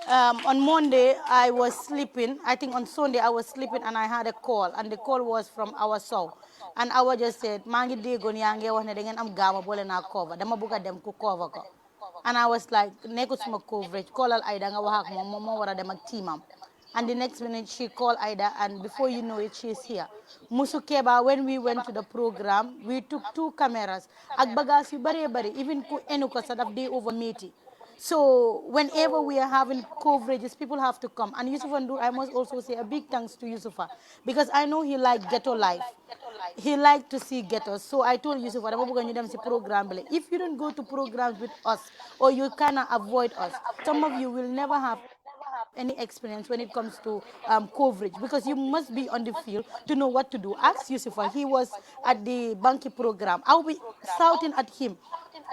On Monday, I was sleeping. I think on Sunday, I was sleeping and I had a call. And the call was from our soul. And our just said, Mangi Digon Yange, one again, I'm Gama Bolena cover. Dama buka dem ku cover ko. And I was like, Neko smoke coverage, call al Ida, wahak mo, momo wara dem teamam. And the next minute, she called Ida, and before you know it, she's here. Musukeba, when we went to the program, we took two cameras. Agbagas, you bare, even ku enuka sadaf day over meeting. So whenever we are having coverages, people have to come. And Yusuf Ndur, I must also say a big thanks to Yusufa, because I know he liked ghetto life. He liked to see ghettos. So I told Yusuf, program. If you don't go to programs with us, or you cannot avoid us, some of you will never have any experience when it comes to coverage, because you must be on the field to know what to do. Ask Yusufa, he was at the Banky program. I'll be shouting at him,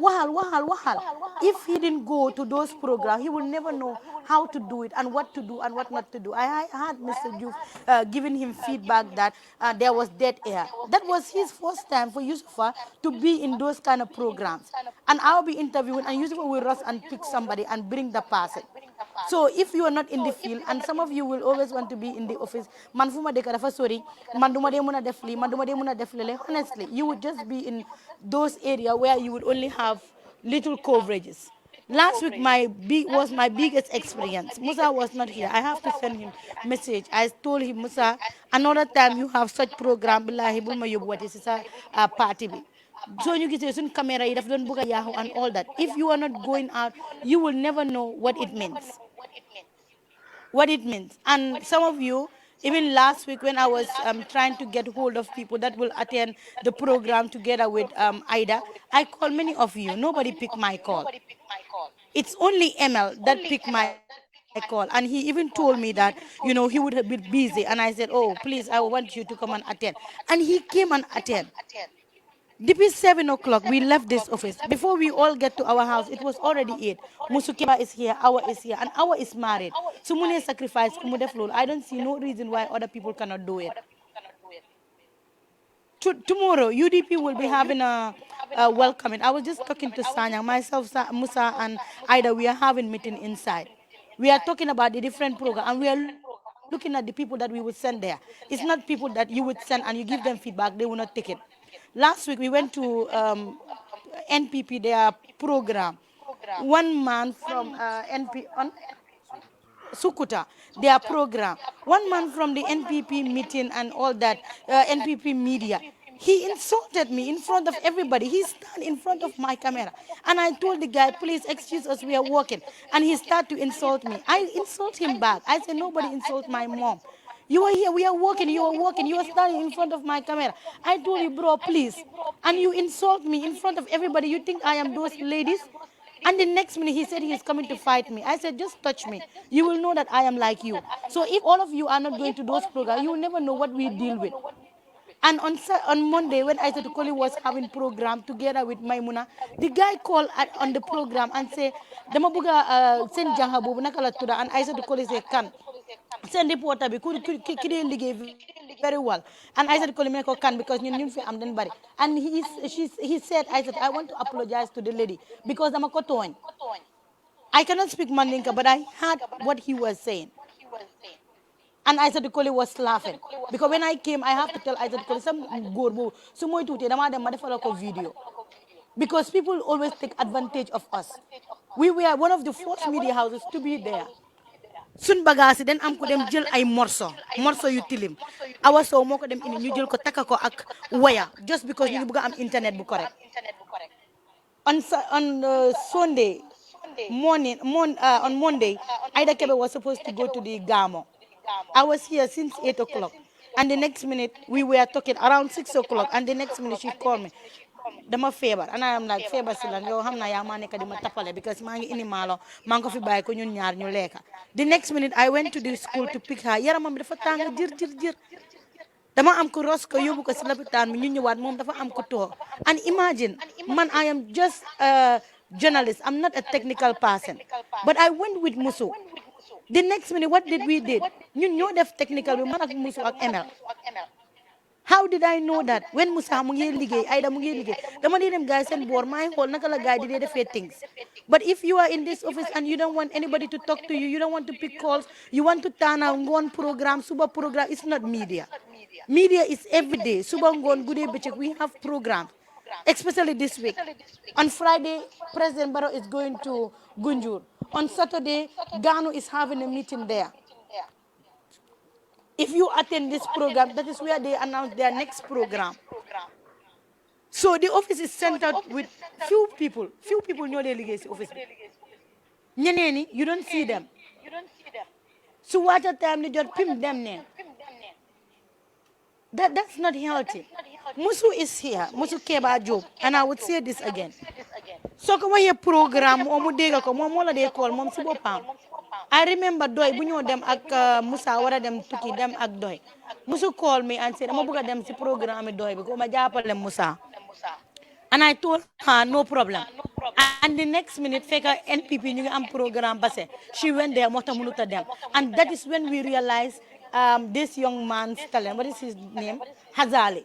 Wahal, Wahal, Wahal. If he didn't go to those programs, he will never know how to do it and what to do and what not to do. I had Mr. Joof giving him feedback that there was dead air. That was his first time for Yusufa to be in those kind of programs. And I'll be interviewing, and Yusufa will rush and pick somebody and bring the person. So if you are not in the field, and some of you will always want to be in the office, man fuma deka dafa sori, man duma de muna def li, man duma de muna def lele. Honestly, you would just be in those areas where you would only have little coverages. Last week was my biggest experience. Musa was not here. I have to send him message. I told him, Musa, another time you have such program, billahi bulma yobu wati sisa party bi. so ñu gisee suñ caméra yi daf doon bëgg a yaaxu and all that. If you are not going out, you will never know what it means. What it means. And some of you, even last week when I was trying to get hold of people that will attend the program together with Ida, I called many of you. Nobody picked my call. It's only ML that picked my call. And he even told me that, he would have been busy. And I said, oh, please, I want you to come and attend. And he came and attend. Depuis 7 o'clock, we left this office. Before we all get to our house, it was already 8. Musukeba is here, Awa is here, and Awa is married. So mune sacrifice, kumude flow. I don't see no reason why other people cannot do it. Tomorrow, UDP will be having a welcoming. I was just talking to Sanya, myself, Musa, and Ida. We are having meeting inside. We are talking about the different program, and we are looking at the people that we would send there. It's not people that you would send and you give them feedback; they will not take it. Last week we went to NPP their program. One man from NP on Sukuta, their program. One man from the NPP meeting and all that, NPP media. He insulted me in front of everybody. He stand in front of my camera. And I told the guy, please excuse us, we are working. And he started to insult me. I insult him back. I said, nobody insult my mom. You are here, we are working, you are working, you are standing in front of my camera. I told you, bro, please. And you insult me in front of everybody. You think I am those ladies? And the next minute he said he is coming to fight me. I said, just touch me. You will know that I am like you. So if all of you are not going to those programs, you will never know what we deal with. And on Monday, when Aissatou Koli was having program together with Maimuna, the guy called on the program and say, dama buga sen janga bobu nakala tuda, and Aissatou Koli say kan. Send reporter bi ki dee liggéey very well. And Aissatou Koli me ko kan because ñun fi am den bari. And he said, Aissatou, I want to apologize to the lady because dama ko tooñ. I cannot speak Mandinka, but I heard what he was saying. And Aissatou Koli was laughing. Because when I came, I have to tell Aissatou Koli, some góor boobu su moy tuutee dama dem ma defal ko video. Because people always take advantage of us. We were one of the first media houses to be there. Sun bagage den am ko dem jël ay morceau yu tilim Awa Sow moo ko dem indi ñu jël ko takka ko ak waya just because ñu ngi bëgg a am internet bu correct. On Sunday morning, on Monday, Ida Kebe was supposed to go to the Gamo. I was here since 8 o'clock. And the next minute, we were talking around 6 o'clock. And the next minute, she called me. Dama fever. And I am like, fever silang. Yo, hamna ya mane ka di matapale. Because mangi ini malo. Mango fi bay ko ñun ñaar ñu leka. The next minute, I went to the school to pick her. Yara mam dafa tanga jir. Dama am ko ros ko yóbbu ko si lopitaan mi ñu ñëwaat moom dafa am ko toog. And imagine, man, I am just a journalist. I'm not a technical person. But I went with Musu. The next minute, what did we did? Ñun ñoo def technical bi man ak Musu ak ML. How did I know that? When Musa mu ngi liggéey, Aida mu ngi liggéey, dama di dem guys seen boor maa ngi xool naka la guy di defee things. But if you are in this office and you don't want anybody to talk to you, you don't want to pick calls, you want to turn out ngoon program, suba program, it's not media. Media is every day. Suba ngoon guddee bëccëg, we have programs. Especially this week. On Friday, President Barrow is going to Gunjur. On Saturday, Gano is having a meeting there. If you attend this program, that is where they announce their next program. So the office is centered with few people. Few people know their legacy office. Ñeneen you don't see them. So what a time they just pimp them name. That's not healthy. Musu is here. Musu Keba Job. And I would say this again. So ko waye program o mu dega ko mom wala de call mom si bopam. I remember doy bu ñoo dem ak Musa wara dem tukki dem ak doy. Musu call me and said dama bëgg dem si programme doy bi ko ma jappalé Musa. And I told her no problem. And the next minute feka NPP ñu ngi am programme basse. She went there mota mënuta dem. And that is when we realized this young man's talent. What is his name? Hazali.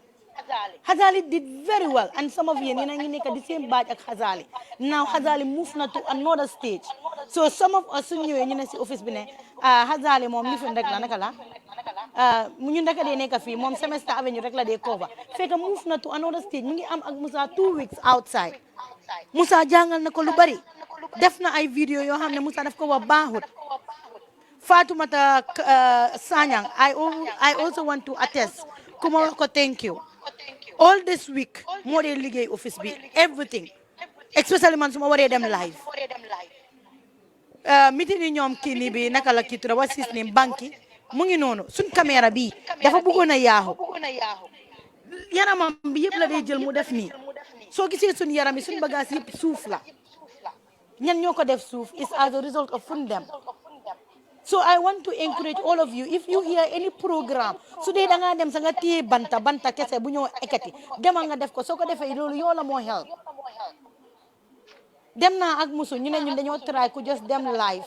Hazali did very well, and some of you ngi the same batch as Hazali. Now Hazali moved now to another stage. So some of us who ñu ci office bi ne Hazali mom lifu rek la naka la ñu ndaka de nekk fi mom semester avenue rek la de cover. Fekk move na to another stage mi ngi am ak Musa 2 weeks outside. Musa jangal na ko lu bari. Def na ay video yo xamne Musa daf ko wax baaxut. Fatoumata Sanyang, I also want to attest. Kuma ko thank you. all this week moo dee liggéey office bi everything especially man su ma waree dem live meeting yi ñoom kii nii bi naka la kii tura wa sis ni banki mu ngi noonu suñ caméra bii dafa bëggoon a yaaxu yaramam bi yëpp la day jël mu def nii soo gisee suñ yaram yi suñ bagage yëpp suuf la ñan ñoo ko def suuf is as a result of fun dem. So I want to encourage all of you, if you hear any program su dee da ngaa dem sa nga téye banta kese bu ñoo ekati demal nga def ko soo ko defee loolu yoo la moo help. dem naa ak musu ñu ne ñun dañoo try ku just dem live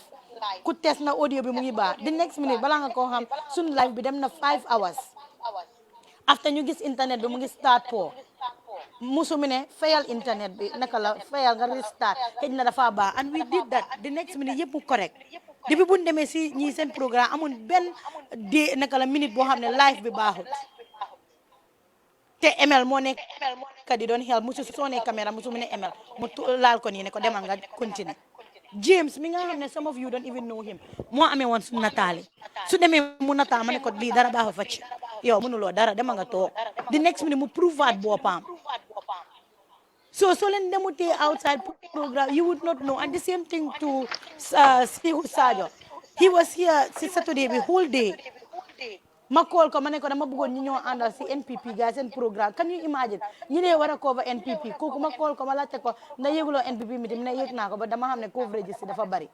ku test na audio bi mu ngi baax the next minute balaa nga koo xam suñ live bi dem na 5 hours after ñu gis internet bi mu ngi start po musu mi ne fayal internet bi naka la fayal nga restart xëj na dafa baax and we did that the next minute yëpp mu correct depuis bu ñu demee si ñii seen programme amul benn de naka la minute boo xam ne live bi baaxut te ML moo nekk di doon help musu soo ne caméra musu mu ne ML mu laal ko nii ne ko demal nga continuer James mi nga xam ne some of you don't even know him moo amee woon su nataali su demee mu nataa ma ne ko lii dara baaxu fa ci yow mënuloo dara demal nga toog the next minute mu prouvaat boppam so len demutee outside program you would not know. And the same thing to Sihu Sadio, he was here si Saturday bi whole day ma call ko ma ne ko dama bëggoon ñu ñoo àndal si NPP gars seen programme can you imagine ñi dee war a cover NPP kooku ma call ko ma laajte ko na yëguloo NPP mi tam ne yëg naa ko ba dama xam ne coverage si dafa bari.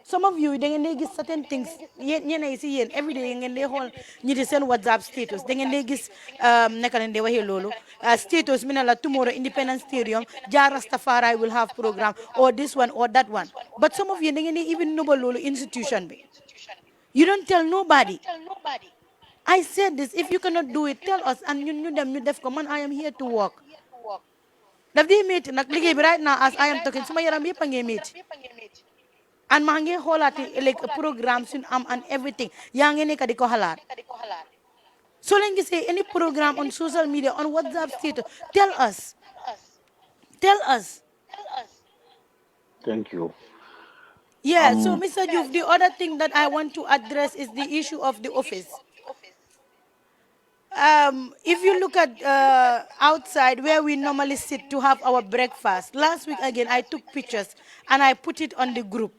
Some of you da ngeen dee gis certain things ñeneen si yéen every day ngeen dee xool ñi di seen WhatsApp status da ngeen dee gis naka leen dee waxee loolu status mi ne la tomorrow Independence Stadium Jah Rastafari will have program or this one or that one, but some of you da ngeen dee even nobel loolu institution bi you don't tell nobody. I said this, if you cannot do it tell us and ñu dem ñu def ko man I am here to work daf dee métti nag liggéey bi right now as I am talking suma yaram yëpp a ngee métti and maa ngi xoolaati like programme suñ am and everything yaa ngi nekk di ko xalaat so leen gisee any programme on social media on WhatsApp status tell us. Thank you. Yeah, so Mr. Joof, the other thing that I want to address is the issue of the office. If you look at outside where we normally sit to have our breakfast, last week again I took pictures and I put it on the group.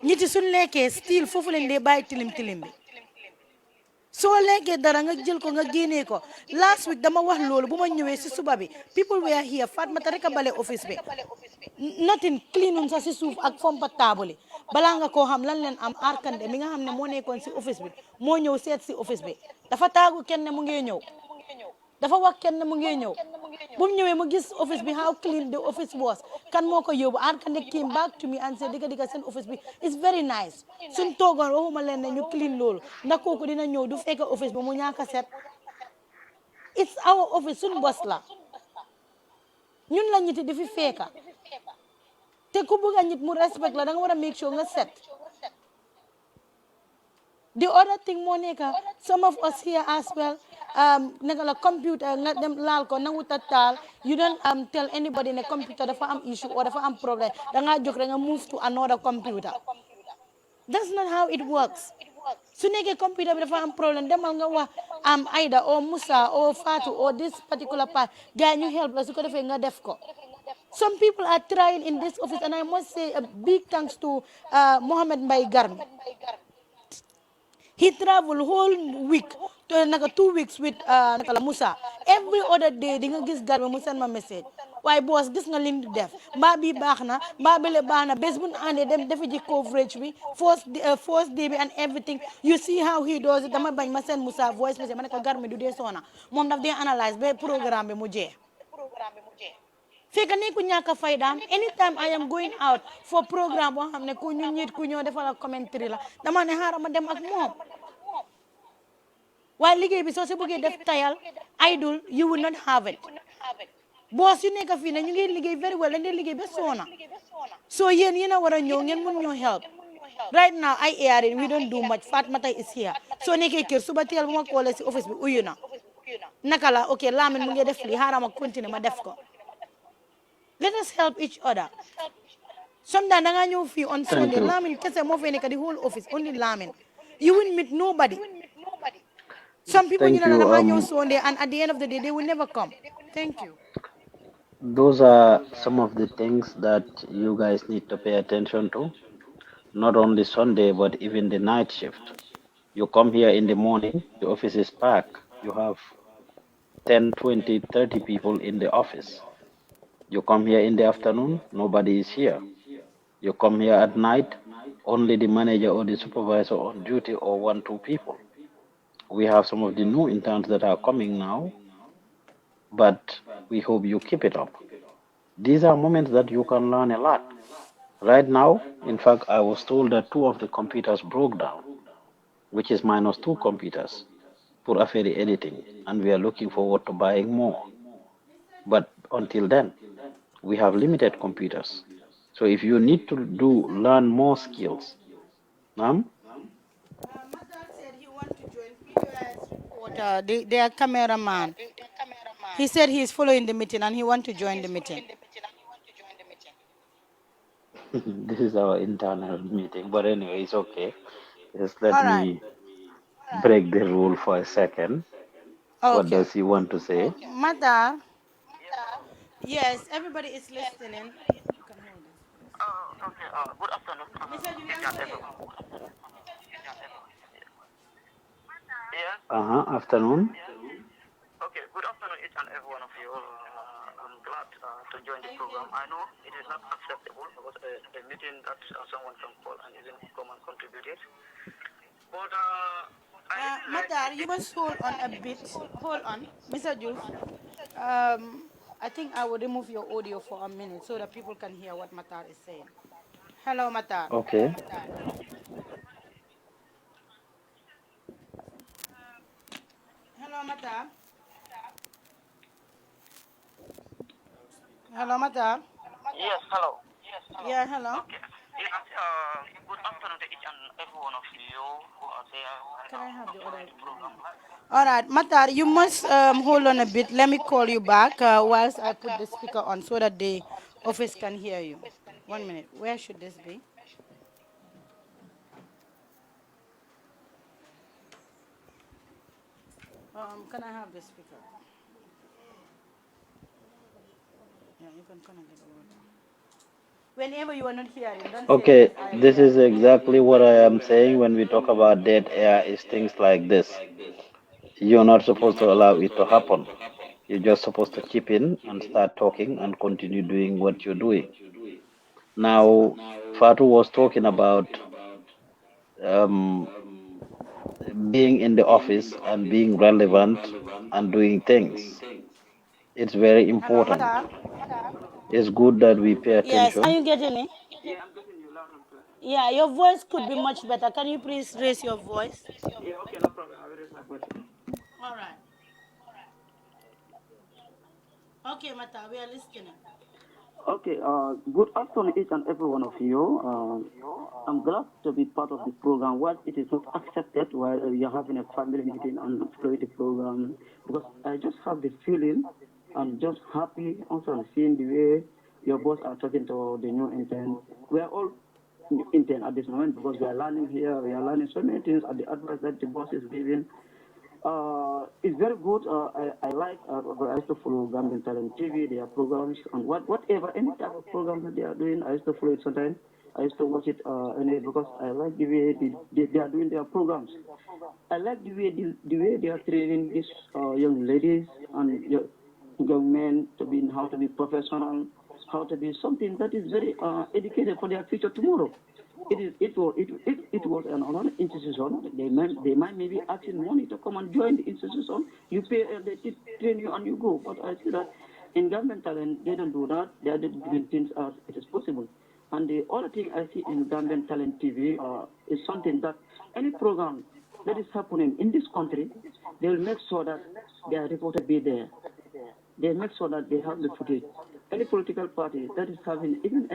Ñiti suñ lekkee still foofu leen dee bàyyi tilim tilim bi soo lekkee dara nga jël ko nga génnee ko last week dama wax loolu bu ma ñëwee si suba bi people were here Fatmata rek a bale office bi nothing clean un sa si suuf ak fompa taabuli balaa nga koo xam lan leen am arkande mi nga xam ne moo nekkoon si office bi moo ñëw seet si office bi dafa taagu kenn mu ngee ñëw dafa wax kenn mu ngee ñëw bu mu ñëwee mu gis office bi how clean the office was kan moo ko yóbbu arkande came back to me and said digga seen office bi is very nice suñ toogoon waxuma leen ne ñu clean loolu ndax kooku dina ñëw du fekk office bi mu ñaaka set it's our office suñ bos la ñun la ñiti di fi fekka te ku bëgg a nit mu respect la da nga war a make sure nga set. The other thing Monica, some of us here as well, nagala computer nga dem laal ko nanguta taal, you don't tell anybody in a computer dafa am issue or dafa am problem, da nga jóg rek nga move to another computer. That's not how it works. Su nekkee computer bi dafa am problem demal nga wax Aida or Musa or Fatou or this particular part, gars ñu help la su ko defee nga def ko. Some people are trying in this office and I must say a big thanks to Mohamed Mbaye Garmi. He traveled whole week to 2 weeks with Musa. Every other day, di nga gis Garmi mu send ma message. Why boss, gis nga lim di def. Mbaa bi baax na, mbaa bele baax na. Bés bu ñu àndee dem defi ji coverage bi, first day bi and everything. You see how he does it. Dama bañ ma send Musa voice message. Ma ne ko Garmi du dee soona. Moom daf dee analyse ba programme bi mu jeex. Fekk ne ku ñàkk a faydaam anytime I am going out for programme boo xam ne ku ñu ñit ku ñëw defal commentary la dama ne xaaral ma dem ak moom waaye liggéey bi soo si bëggee def tayal idle you will not have it boss yu nekk fii ne ñu ngi liggéey very well dañ dee liggéey ba soona so yéen a war a ñëw ngeen mun ñoo help right now I air it we don't do much Fatmata is here soo nekkee kër suba teel bu ma koolee si office bi uyu na naka la ok Lamin mu ngi def lii xaaral ma continuer ma def ko. Let us help each other. Sometimes I know fee on Sunday. Lamin kese mo fee nekk the whole office only Lamin. You will meet nobody. Some people, Thank na you. naman yung Sunday, and at the end of the day, they will never come. Thank you. Those are some of the things that you guys need to pay attention to. Not only Sunday, but even the night shift. You come here in the morning, the office is packed. You have 10, 20, 30 people in the office. You come here in the afternoon, nobody is here. You come here at night, only the manager or the supervisor on duty or one, two people. We have some of the new interns that are coming now, but we hope you keep it up. These are moments that you can learn a lot. Right now, in fact, I was told that two of the computers broke down, which is minus two computers for Aferi editing, and we are looking forward to buying more. But until then, we have limited computers. So if you need to learn more skills, um, Matar said he want to join POS reporter, their cameraman. He said he is following the meeting and he want to join the meeting. this is our internal meeting, but anyway, it's okay. Just let All right. me break the rule for a second. What Okay. does he want to say? Matar, yes, everybody is listening. You can hold this. Mr. Julian, go ahead. Afternoon. Are you hearing me? Matar, you must hold on a bit. Hold on, Mr. Joof. I think I will remove your audio for a minute so that people can hear what Matar is saying. Hello, Matar. Okay. Hello, Matar. Hello, Matar. Yeah, hello. Can I have the other? All right, Matar, you must hold on a bit. Let me call you back whilst I put the speaker on so that the office can hear you. 1 minute. Where should this be? Can I have the speaker? Yeah, you can connect it over there. Whenever you are not hearing, don't say Okay, because I am this hearing. is exactly what I am saying when we talk about dead air is things like this. You're not supposed to allow it to happen. You're just supposed to chip in and start talking and continue doing what you're doing. Now, Fatu was talking about um, being in the office and being relevant and doing things. It's very Hello, important. Matar. It's good that we pay Yes, are attention. you getting me? Yeah, your voice could be much better. Can you please raise your voice? All right. Okay, Mata, we are listening. Okay, good afternoon, each and every one of you. I'm glad to be part of this program. While it is not accepted while you're having a family meeting and employee the program, because I just have the feeling, I'm just happy also seeing the way your boss are talking to the new intern. We are all new intern at this moment because we are learning here, we are learning so many things at the advice that the boss is giving. It's very good. I like, I used to follow Gambian Talent TV, their programs, and whatever, any type of program that they are doing, I used to follow it sometimes. I used to watch it anyway because I like the way they are doing their programs. I like the way they are training these young ladies and young men to be how to be professional, how to be something that is very educated for their future tomorrow. It was an another institution. They might maybe asking money to come and join the institution. You pay, they train you and you go. But I see that in government talent they don't do that. They are just doing things as it is possible. And the other thing I see in government talent TV is something that any program that is happening in this country, they will make sure that their reporter be there. They make sure that they have the footage. Any political party that is having even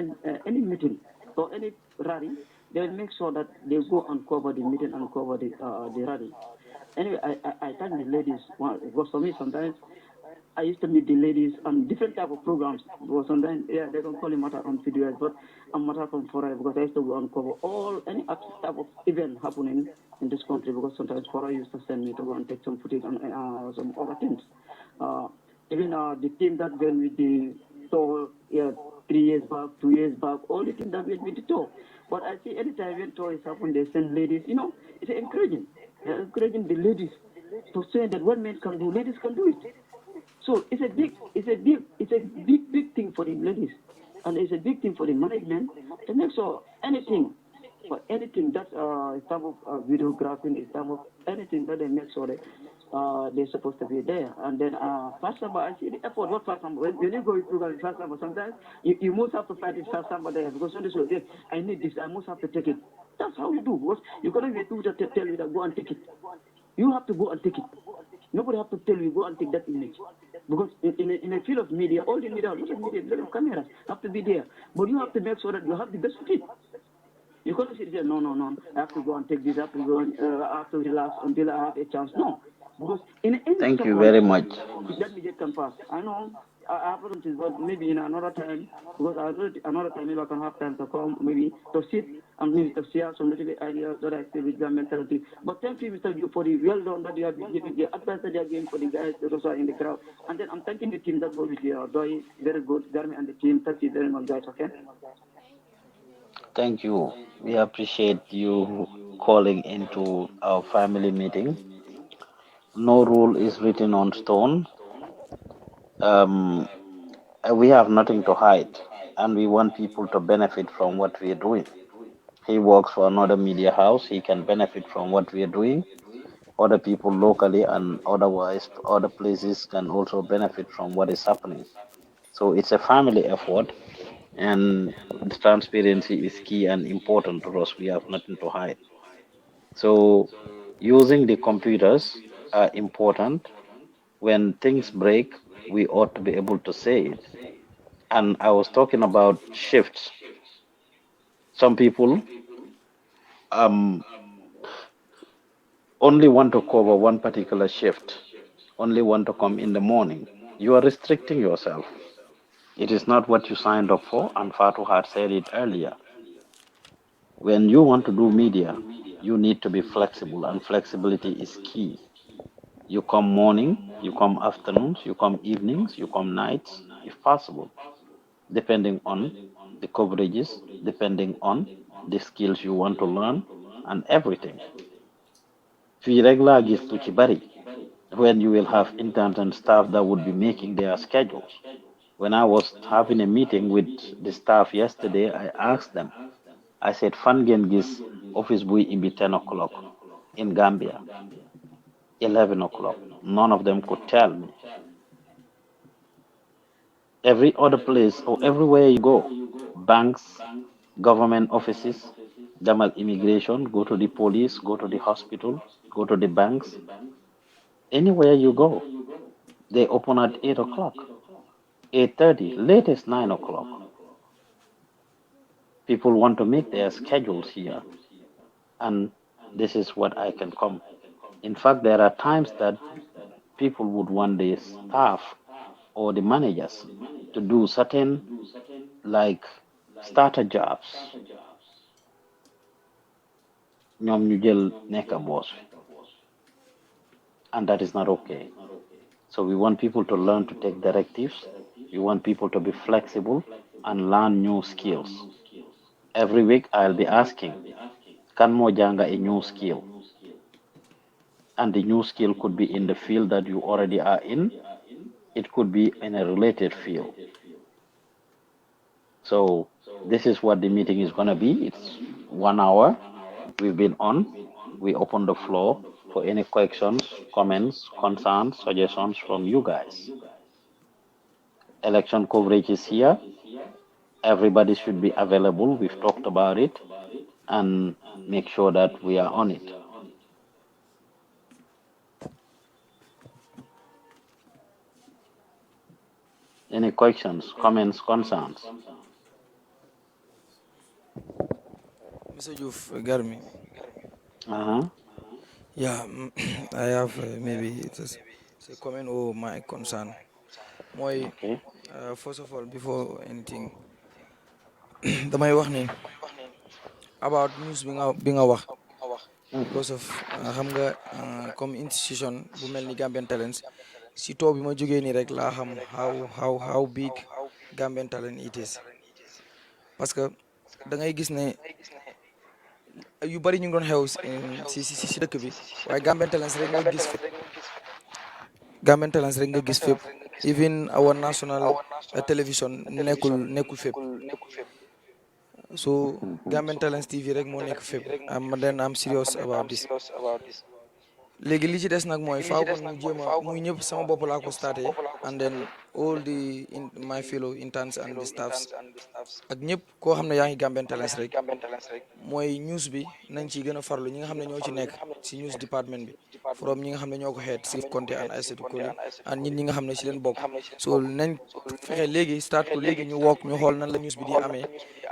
any meeting or any rally, they will make sure that they go and cover the meeting and cover the rally. Anyway, I thank the ladies. Well, it was for me sometimes I used to meet the ladies on different type of programs. Because sometimes, yeah, they don't call it matter on videos, but I'm matter from foreign because I used to uncover all any type of event happening in this country because sometimes foreign used to send me to go and take some footage and some other things. Uh, Even the team that went with the tour, yeah, 3 years back, 2 years back, all the team that went with the tour. But I see anytime when tour is happening, they send ladies, it's encouraging. They're encouraging the ladies to say that what men can do, ladies can do it. So it's a big thing for the ladies, and it's a big thing for the management to make sure anything, for anything that in terms of videographing, in terms of anything that they make sure that they're supposed to be there. And then first of all, I see the effort. What first of all, when you go through the first of all, sometimes you must have to fight it first of all there because when this was there, I need this, I must have to take it. That's how you do. Because you cannot be able to tell you that go and take it. You have to go and take it. Nobody have to tell you go and take that image. Because in a field of media, all the media, a lot of media, a lot of cameras have to be there. But you have to make sure that you have the best of it. You can't sit there, no, no, no, I have to go and take this, I have to go and I have to relax until I have a chance. No. Because in any Thank you second, very much. that media can pass. I know I have problems, but maybe in another time, because another time maybe I can have time to come, maybe to sit and maybe to share some little bit ideas that I feel with their mentality. But thank you, Mr. Yu, for the well done that you have been giving, the advice that you are giving for the guys that also are in the crowd. And then I'm thanking the team that goes with you, Doi, very good, Garmi and the team. Thank you very much, guys, okay? Thank you. We appreciate you calling into our family meeting. No rule is written on stone. Um, we have nothing to hide, and we want people to benefit from what we are doing. He works for another media house. He can benefit from what we are doing. Other people locally and otherwise, other places can also benefit from what is happening. So it's a family effort, and the transparency is key and important to us. We have nothing to hide. So using the computers are important. When things break, we ought to be able to say it. And I was talking about shifts. Some people um, only want to cover one particular shift, only want to come in the morning. You are restricting yourself. It is not what you signed up for, and Fatu had said it earlier. When you want to do media, you need to be flexible, and flexibility is key. You come morning, you come afternoons, you come evenings, you come nights, if possible, depending on the coverages, depending on the skills you want to learn, and everything. Fii rek laa gis lu ci bari when you will have interns and staff that would be making their schedules. When I was having a meeting with the staff yesterday, I asked them, I said, fan ngeen gis office buy imbi 10 o'clock in Gambia, 11 o'clock. None of them could tell me. Every other place or everywhere you go, banks, government offices, Damal immigration, go to the police, go to the hospital, go to the banks, anywhere you go, they open at 8 o'clock, 8:30, latest 9 o'clock. People want to make their schedules here, and this is what I can come. In fact, there are times that people would want the staff or the managers to do certain like starter jobs. ñoom ñu jël nekk boss, and that is not okay. So we want people to learn to take directives. We want people to be flexible and learn new skills. Every week I'll be asking, can mo janga a new skill? And the new skill could be in the field that you already are in. It could be in a related field. So this is what the meeting is going to be. It's 1 hour. We've been on. We open the floor for any questions, comments, concerns, suggestions from you guys. Election coverage is here. Everybody should be available. We've talked about it, and make sure that we are on it. Any questions, comments, concerns? Mr. Joof, Garmi. Uh-huh. Yeah, I have maybe it's a comment or my concern. mooy Okay. first of all before anything damay wax ni about news bi nga wax Mhm. because of xam nga comme institution bu mel ni Gambian Talents si taw bi ma jógee nii rek laa xam how big Gambian Talent it is parce que da ngay gis ne yu bari ñu ngi doon xew si dëkk bi waaye Gambian Talents rek nga gis fépp Gambian Talents rek nga gis fépp even our national television nekkul fépp so Mhm. Gambian Talents TV rek moo nekk fépp then I'm serious about this léegi li ci des nag mooy faaw kon ñu jéem a muy ñëpp sama bopp laa ko starté and then all the my fellow interns and the staffs ak ñëpp koo xam ne yaa ngi Gambian Talents rek mooy news bi nañ ciy gën a farlu ñi nga xam ne ñoo ci nekk si news department bi from ñi nga xam ne ñoo ko xeet si Konte and Aïssatou Koli and ñi nga xam ne si leen bokk so nañ fexe léegi start ko léegi ñu wook ñu xool nan la news bi di amee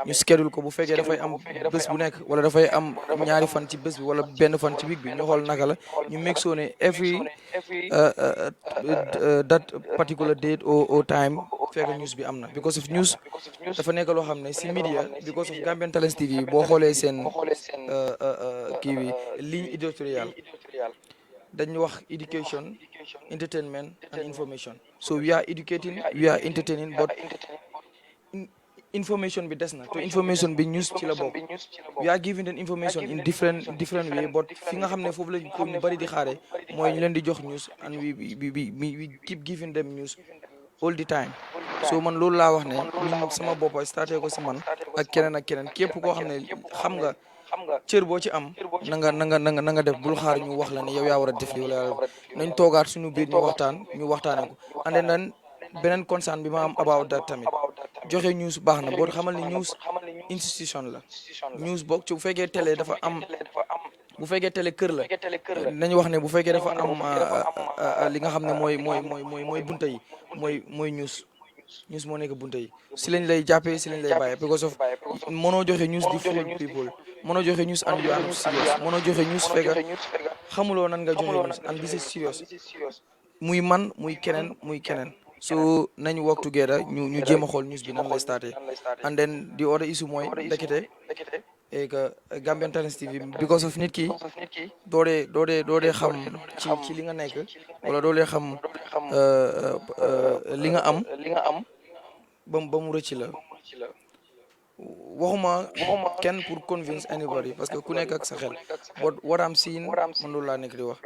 ñu schedule ko bu fekkee dafay am bés bu nekk wala dafay am ñaari fan ci bés bi wala benn fan ci week bi ñu xool naka la ñu make sure ne every that particular date or time fekk news bi am na because of news dafa nekk loo xam ne si media because of Gambian Talents TV boo xoolee seen kii bi ligne éditoriale dañu wax education entertainment and information so we are educating we are entertaining but information bi des na to information bi news ci la bokk we are giving them information in different way but fi nga xam ne foofu lañ ko ñu bari di xaare mooy ñu leen di jox news and we keep giving them news all the time so man loolu laa wax ne ñun sama boppa starté ko si man ak keneen képp koo xam ne xam nga cër boo ci am na nga def bul xaar ñu wax la ne yow yaa war a def li wala yaa nañ toogaat suñu biir ñu waxtaanee ko and then beneen concern bi ma am about that tamit joxe news baax na boo xamal ni news institution la news bokk ci bu fekkee télé dafa am bu fekkee télé kër la nañu wax ne bu fekkee dafa am li nga xam ne mooy bunta yi mooy news moo nekk bunta yi si lañ lay jàppee si lañ lay bàyyee because of mënoo joxe news di fool people mënoo joxe news and you are not serious mënoo joxe news fekk xamuloo nan nga joxe news and this is serious muy man muy keneen so nañ work together ñu jéem a xool news bi nan lay starté and then the other issue mooy ndekete et que Gambian Talents TV because of nit ki doo dee xam ci li nga nekk wala doo dee xam li nga am ba mu rëcc la waxuma kenn pour convince anybody parce que ku nekk ak sa xel but what I'm seeing man loolu laa nekk di wax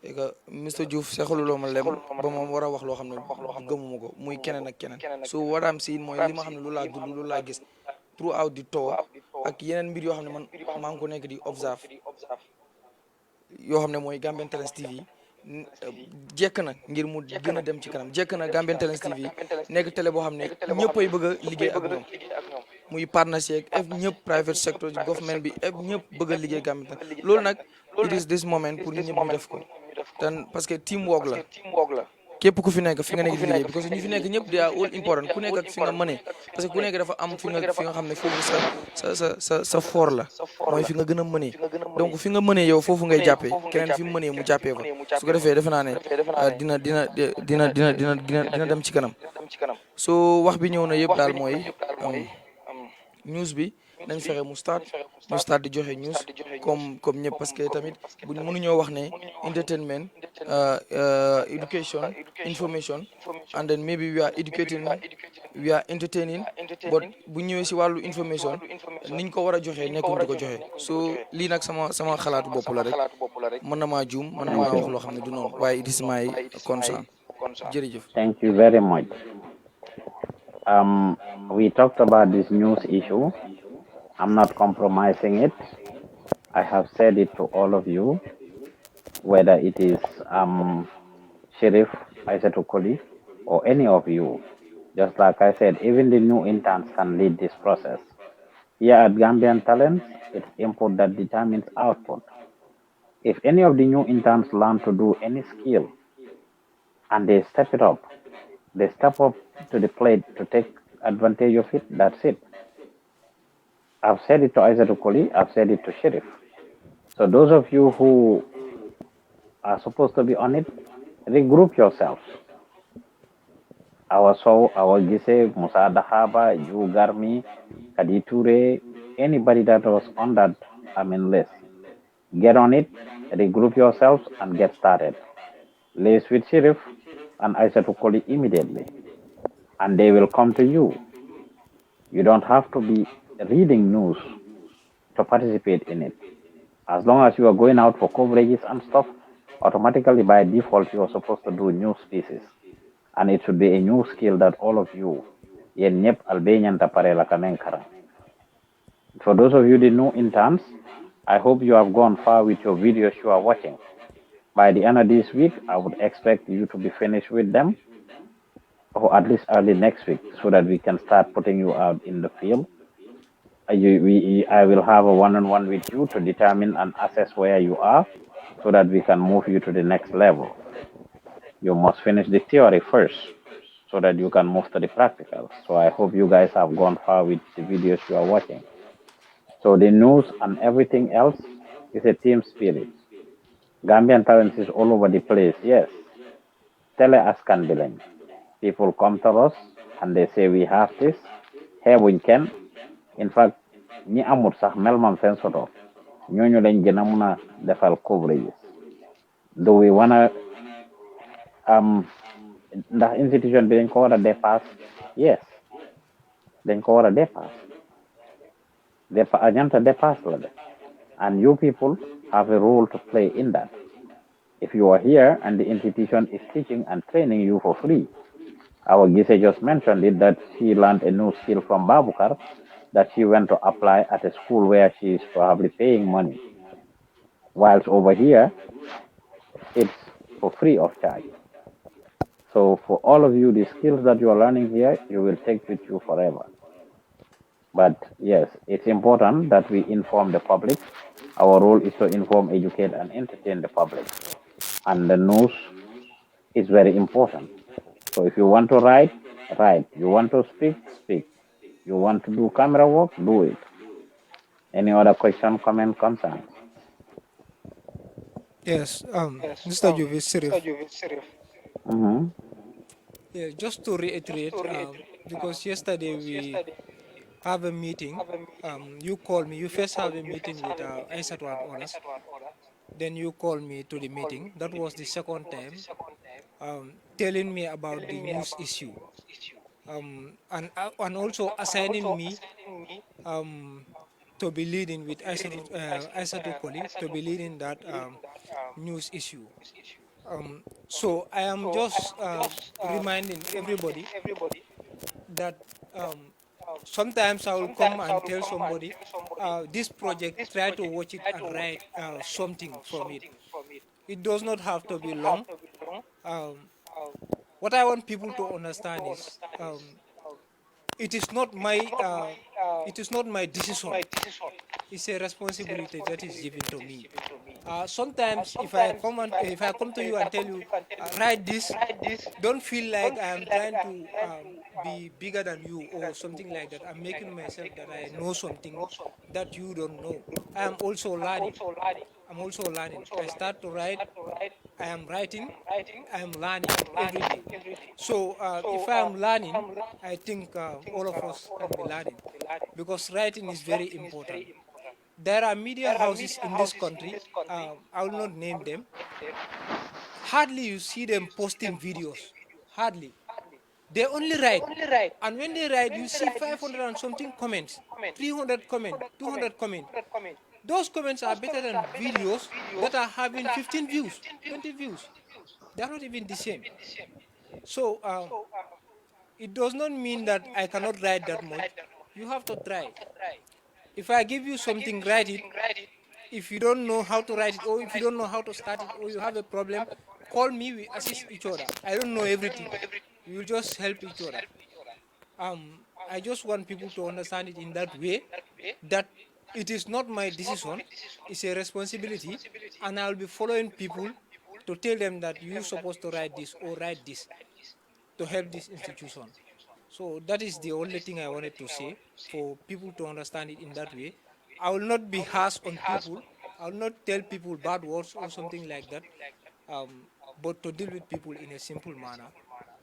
et que Mr Joof seexaluloo ma lem ba ma war a wax loo xam ne gëmuma ko muy keneen ak keneen so what I'm seeing mooy li ma xam ne loolu laa dund loolu laa gis throughout the tour ak yeneen mbir yoo xam ne man maa ngi ko nekk di observe yoo xam ne mooy Gambian Talents TV jekk na ngir mu gën a dem ci kanam jekk na Gambian Talents TV nekk télé boo xam ne ñëppay bëgg a liggéey ak ñoom muy partnership ak ñëpp private sector government bi ñëpp bëgg a liggéey Gambian Talents loolu nag it is this moment pour ñëpp ñu def ko tan parce que teamwork la képp ku fi nekk fi nga nekk di liggéey parce que ñu fi nekk ñëpp they are all important ku nekk ak fi nga mënee parce que ku nekk dafa am fi nga xam ne foofu sa fort la mooy fi nga gën a mënee donc fi nga mënee yow foofu ngay jàppee keneen fi mu mënee mu jàppee fa su ko defee defe naa ne dina dem ci kanam so wax bi ñëw na yëpp daal mooy news bi nañ fexe mu start di joxe news comme ñëpp parce que tamit buñ mënuñoo wax ne entertainment education information and then maybe we are educating we are entertaining but bu ñëwee si wàllu information niñ ko war a joxee nekkuñ di ko joxe so lii nag sama xalaatu bopp la rek mën na maa juum mën na maa wax loo xam ne du noonu waaye it is my concern jërëjëf. Thank you very much. We talked about this news issue. I'm not compromising it. I have said it to all of you, whether it is Sheriff Aissatou Koli or any of you. Just like I said, even the new interns can lead this process. Here at Gambian Talents, it's input that determines output. If any of the new interns learn to do any skill and they step it up, they step up to the plate to take advantage of it, that's it. I've said it to Aissatou Koli, I've said it to Sheriff. So those of you who are supposed to be on it, regroup yourselves. our Sow, our Gise, Musa Dahaba, you Garmi, Kaditure, anybody that was on that list. Get on it, regroup yourselves and get started. Lace with Sheriff and Aisha to call it immediately. And they will come to you. You don't have to be reading news to participate in it. As long as you are going out for coverages and stuff, automatically by default you are supposed to do news pieces. And it should be a new skill that all of you, yen nyep Albanian tapare lakanenkara. For those of you the new interns, I hope you have gone far with your videos you are watching. By the end of this week, I would expect you to be finished with them, or at least early next week, so that we can start putting you out in the field. I will have a one-on-one with you to determine and assess where you are, so that we can move you to the next level. You must finish the theory first, so that you can move to the practical. So I hope you guys have gone far with the videos you are watching. So the news and everything else is a team spirit. Gambian talents is all over the place, yes. Tele askan bilang. People come to us and they say we have this. Xeebuñ kenn. In fact, ñi amul sax mel man seen soto. Ñooñu lañ gën a mun a defal coverage. Do we wanna ndax institution bi dañ ko war a dépasse? Yes, dañ ko war a dépasse. Ñanta dépasse la de. And you people have a role to play in that. If you are here and the institution is teaching and training you for free, our Gise just mentioned it that she learned a new skill from Babukar that she went to apply at a school where she is probably paying money. Whilst over here, it's for free of charge. So for all of you, the skills that you are learning here, you will take with you forever. But yes, it's important that we inform the public. Our role is to inform, educate, and entertain the public. And the news is very important. So if you want to write, write. You want to speak, speak. You want to do camera work, do it. Any other question, comment, concern? Yes, Mr. Juvis Sirif. Mm-hmm. Yeah, just to reiterate, because yesterday we have a meeting. You called me. You first have a meeting with Aisatu and others. Then you called me to the meeting. That was the second time, telling me about the news issue, and also assigning me um, to be leading with Aisatu Koli to be leading that news issue. So I am just reminding everybody that sometimes I will come and tell somebody, this project, try to watch it and write something from it. It does not have to be long. Um, what I want people to understand is it is not my decision. It's a responsibility that is given to me. Sometimes if I come to you and tell you write this, don't feel like I am trying to be bigger than you or something like that. I'm making myself that I know something that you don't know. I am also learning. I'm also learning. I start to write. I am writing. I am learning every day. So if I am learning, I think all of us can be learning because writing is very important. There are media houses in this country. I will not name them. Hardly you see them posting videos. Hardly. They only write. And when they write, you see 500 and something comments, 300 comment, 200 comment. Those comments are better than videos that are having 15 views, 20 views. They are not even the same. So it does not mean that I cannot write that much. You have to try. If I give you something, write it. If you don't know how to write it, or if you don't know how to start it, or you have a problem, call me. We assist each other. I don't know everything. We will just help each other. I just want people to understand it in that way, that it is not my decision, it's a responsibility, and I'll be following people to tell them that you're supposed to write this or write this to help this institution. So that is the only thing I wanted to say for people to understand it in that way. I will not be harsh on people. I will not tell people bad words or something like that, but to deal with people in a simple manner.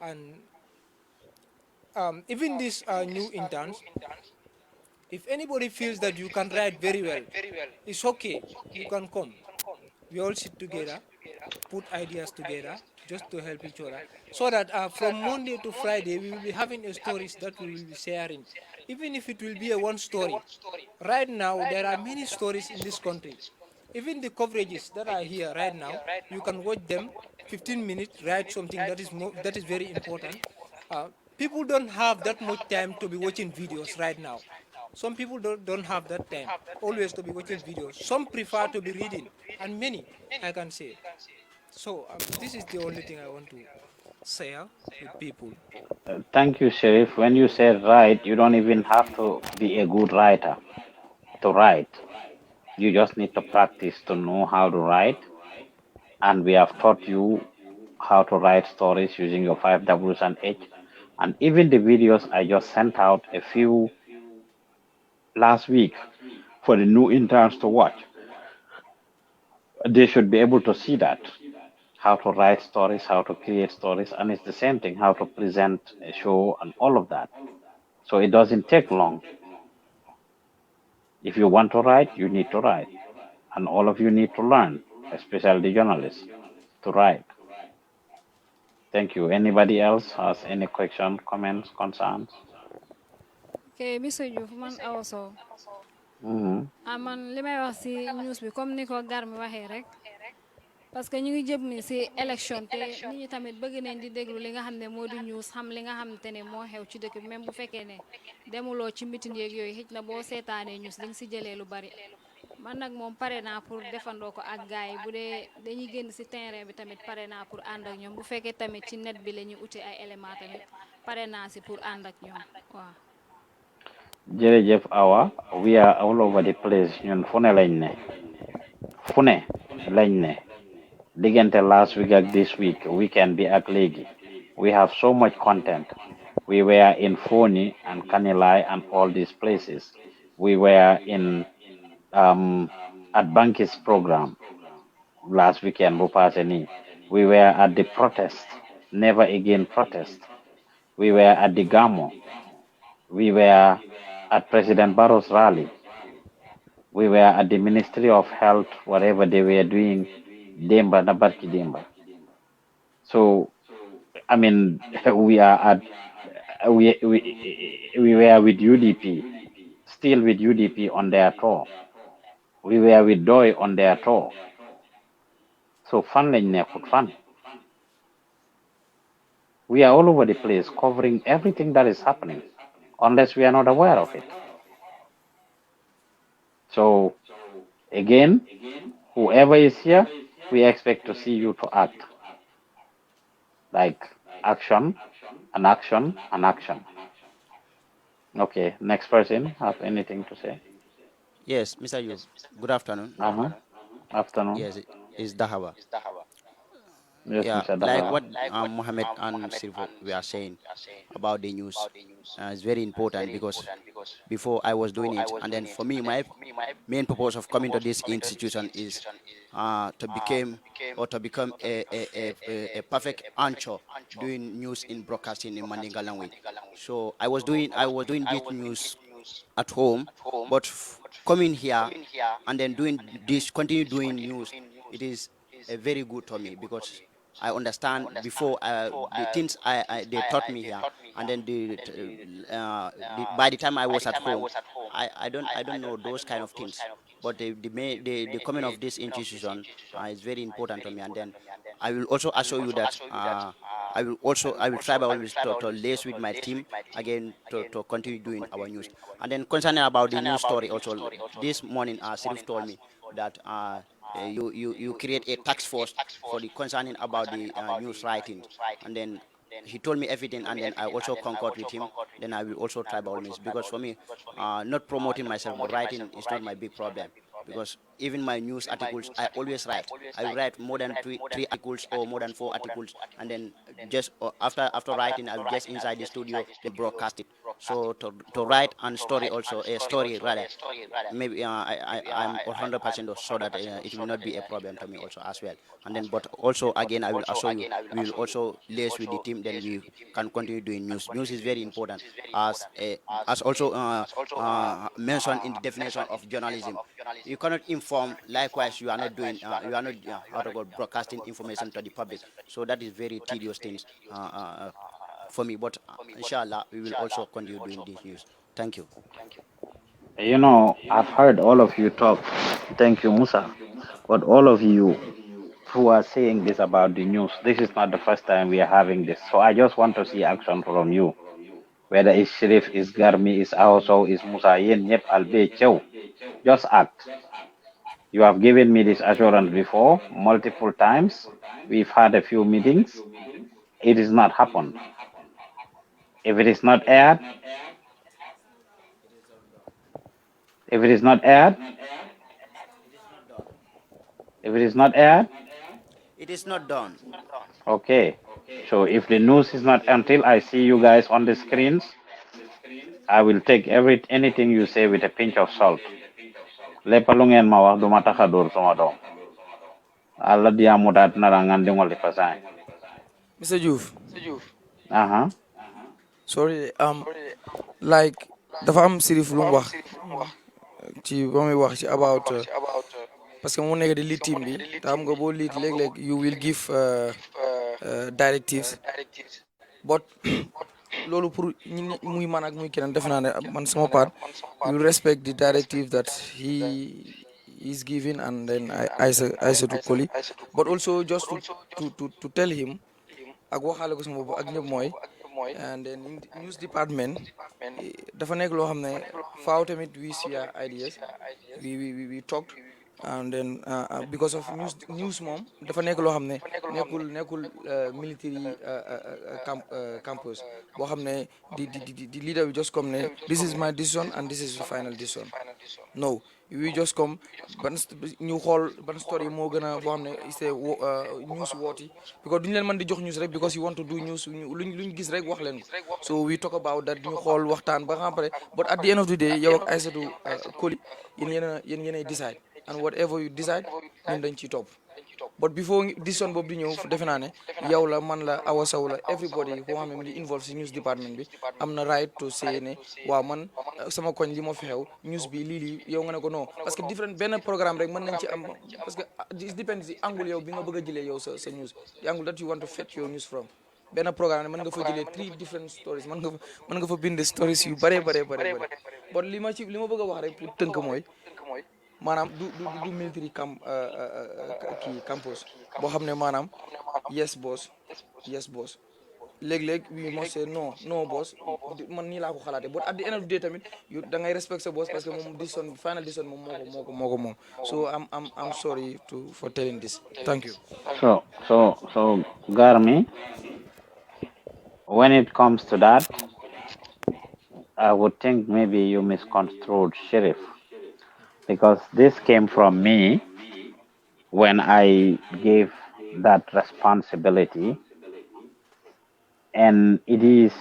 And Even these new interns, if anybody feels that you can write very well, it's okay. You can come. We all sit together, put ideas together just to help each other. So that from Monday to Friday, we will be having a stories that we will be sharing. Even if it will be a one story. Right now, there are many stories in this country. Even the coverages that are here right now, you can watch them 15 minutes, write something that is that is very important. Uh, People don't have that much time to be watching videos right now. Some people don't have that time always to be watching videos. Some prefer to be reading, and many, I can say. So this is the only thing I want to share with people. Thank you, Sheriff. When you say write, you don't even have to be a good writer to write. You just need to practice to know how to write, and we have taught you how to write stories using your five W's and H. And even the videos I just sent out a few last week for the new interns to watch, they should be able to see that how to write stories, how to create stories, and it's the same thing how to present a show and all of that. So it doesn't take long. If you want to write, you need to write, and all of you need to learn, especially the journalists, to write. Thank you. Anybody else has any question, comments, concerns? Okay, Mr. Diouf man also. Hmm. Man li may wax si news bi comme ni ko Garmi waxee rek parce que ñu ngi jëm ni si élection te nit ñi tamit bëgg nañ di déglu li nga xam ne moo di news xam li nga xam te ne moo xew ci dëkk bi même bu fekkee ne demuloo ci meeting yeeg yooyu xëj na boo seetaanee news di nga si jëlee lu bari man nag moom pare naa pour defandoo ko ak gars yi bu dee dañuy génn si terrain bi tamit pare naa pour ànd ak ñoom bu fekkee tamit ci net bi la ñuy uti ay éléments tamit pare naa si pour ànd ak ñoom waaw. Jërëjëf Awa, we are all over the place. Ñun fu ne lañ ne. Fu ne lañ ne. Diggante last week ak this week, weekend bi ak léegi. We have so much content. We were in Foni and Kanilai and all these places. We were in at Banki's program last weekend, Bupaseni. We were at the protest, Never Again protest. We were at the Gamo. We were at President Barrow's rally. We were at the Ministry of Health, whatever they were doing, Demba, Nabarki Demba. So, I mean, we are at, we were with UDP, still with UDP on their tour. We were with Doi on their tour. So, fun lañ nekkut fun. We are all over the place covering everything that is happening, unless we are not aware of it. So, again, whoever is here, we expect to see you to act. Like action, and action, and action. Okay, next person have anything to say? Yes, Mr. Yu. Good afternoon. Uh-huh. Afternoon. Yes, it's Dahaba. Yes, Yeah, Mr. like what Daha. Mohammed and Silva were saying about the news. It's very important because before I was doing it, and then for me, my main purpose of coming to this institution is to become or to become a perfect anchor doing news in broadcasting in Mandinga language. So I was doing this news at home, but coming here and then doing this, continue doing news, it is a very good to me because I understand before the things they taught me here, and then by the time I was at home, I don't know those kind of things. But the coming of this institution is very important to me, and then I will also assure you that I will try by always to liaise with my team again to continue doing our news. And then concerning about the news story also, this morning Sirif told me that you create a task force for the concerning about the news writing, and then he told me everything, and then I also concord with him. Then I will also try by all means, because for me, not promoting myself but writing is not my big problem, because even my news articles, I always write. I write more than three articles or more than four articles, and then just after writing, I will just inside the studio then broadcast it. So to write and story also a story rather, maybe I'm 100% sure that it will not be a problem to me also as well. And then but also again I will assure you we will also liaise with the team, then we can continue doing news. News is very important as as also mentioned in the definition of journalism. You cannot inform, likewise you are not doing you are not how to go broadcasting information to the public. So that is very tedious things for me, but inshallah we will also continue doing this news. Thank you. You know, I've heard all of you talk. Thank you, Musa. But all of you who are saying this about the news, this is not the first time we are having this. So I just want to see action from you. Whether it's Sharif, is Garmi, is Aoso, is Musa, Yen, Yep, Albe, Chow. Just act. You have given me this assurance before, multiple times. We've had a few meetings. It is not happened. If it is not aired, if it is not aired, if it is not aired, It is not done. okay. So if the news is not until I see you guys on the screens, I will take anything you say with a pinch of salt. Lépp lu ngeen ma wax duma taxa dóor sama doom. Allah diamutat narangan dingol di fasay. Mr. Joof, Aha. sorry, like dafa am sirif lu mu wax ci ba muy wax ci about parce que mu nekk di lead team bi te xam nga boo lead léeg-léeg you will give directives but loolu pour ñi muy man ak muy keneen defe naa ne man sama part you respect the directive that he is giving, and then I said to Koli, but also just to tell him ak waxaale ko sama bopp ak ñëpp mooy and then in news department dafa nekk loo xam ne faaw tamit we share ideas, we talked, and then because of news moom dafa nekk loo xam ne nekkul military campus boo xam ne di leader bi just come ne this is my decision and this is the final decision. No, we just come ñu xool ban story moo gën a boo xam ne c'est news wooti because duñu leen mën di jox news rek because you want to do news luñ gis rek wax leen ko. So we talk about that, ñu xool waxtaan ba nga xam pare, but at the end of the day yow ak Aïssatou Koli yéen decide, and whatever you decide ñun dañ ciy topp. But before décision boobu di ñëw defe naa ne yow la man la Awa Sow la everybody koo xam ne mu ngi involve si news department bi am na right to say ne waaw man sama koñ li moo fi xew news bi lii yow nga ne ko non, parce que different benn programme rek mën nañ ci am, parce que it depends si angle yow bi nga bëgg a jëlee yow sa news, the angle that you want to fetch your news from. benn programme mën nga fa jëlee 3 different stories, mën nga fa bind stories yu bare but li ma bëgg a wax rek pour tënk mooy maanaam du military camp kii campus boo xam ne maanaam yes boss léeg-léeg we must say no boss, man nii laa ko xalaatee, but at the end of the day tamit da ngay respect sa boss parce que moom decision final decision moom moo ko moom. So I'm sorry for telling this. Thank you. So Garmi, when it comes to that, I would think maybe you misconstrued Sheriff, because this came from me when I gave that responsibility, and it is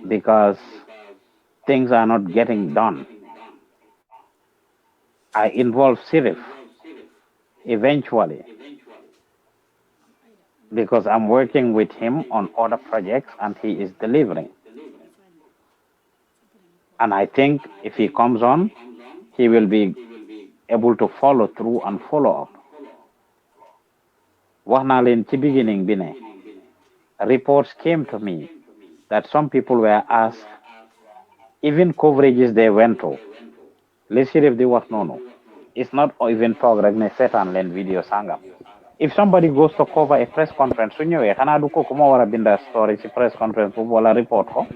because things are not getting done. I involve Sheriff eventually because I'm working with him on other projects and he is delivering. And I think if he comes on, he will be able to follow through and follow up. Wax naa leen ci beginning bi ne reports came to me that some people were asked, even coverages they went to, li Sheriff di wax noonu, it's not even toog rek ne seetaan leen video sangam. If somebody goes to cover a press conference su ñëwee xanaa du kooku moo war a binda story ci press conference boobu wala report ko.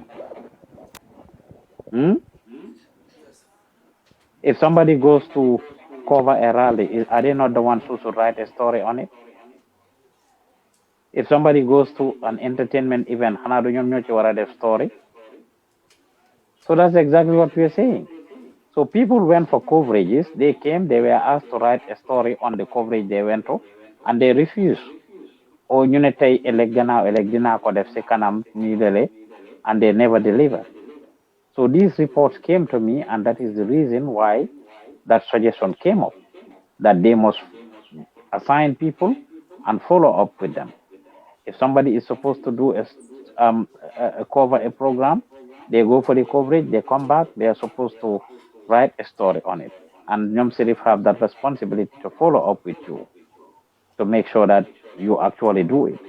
If somebody goes to cover a rally, are they not the ones who should write a story on it? If somebody goes to an entertainment event, xanaa du ñoom ñoo ci war a def story? So that's exactly what we are saying. So people went for coverages. They came, they were asked to write a story on the coverage they went to, and they refused. Or ñu ne tey ëllëg gannaaw ëllëg dinaa ko def si kanam nii lele, and they never delivered. So these reports came to me, and that is the reason why that suggestion came up, that they must assign people and follow up with them. If somebody is supposed to do a cover a program, they go for the coverage, they come back, they are supposed to write a story on it. And Nyom Serif have that responsibility to follow up with you to make sure that you actually do it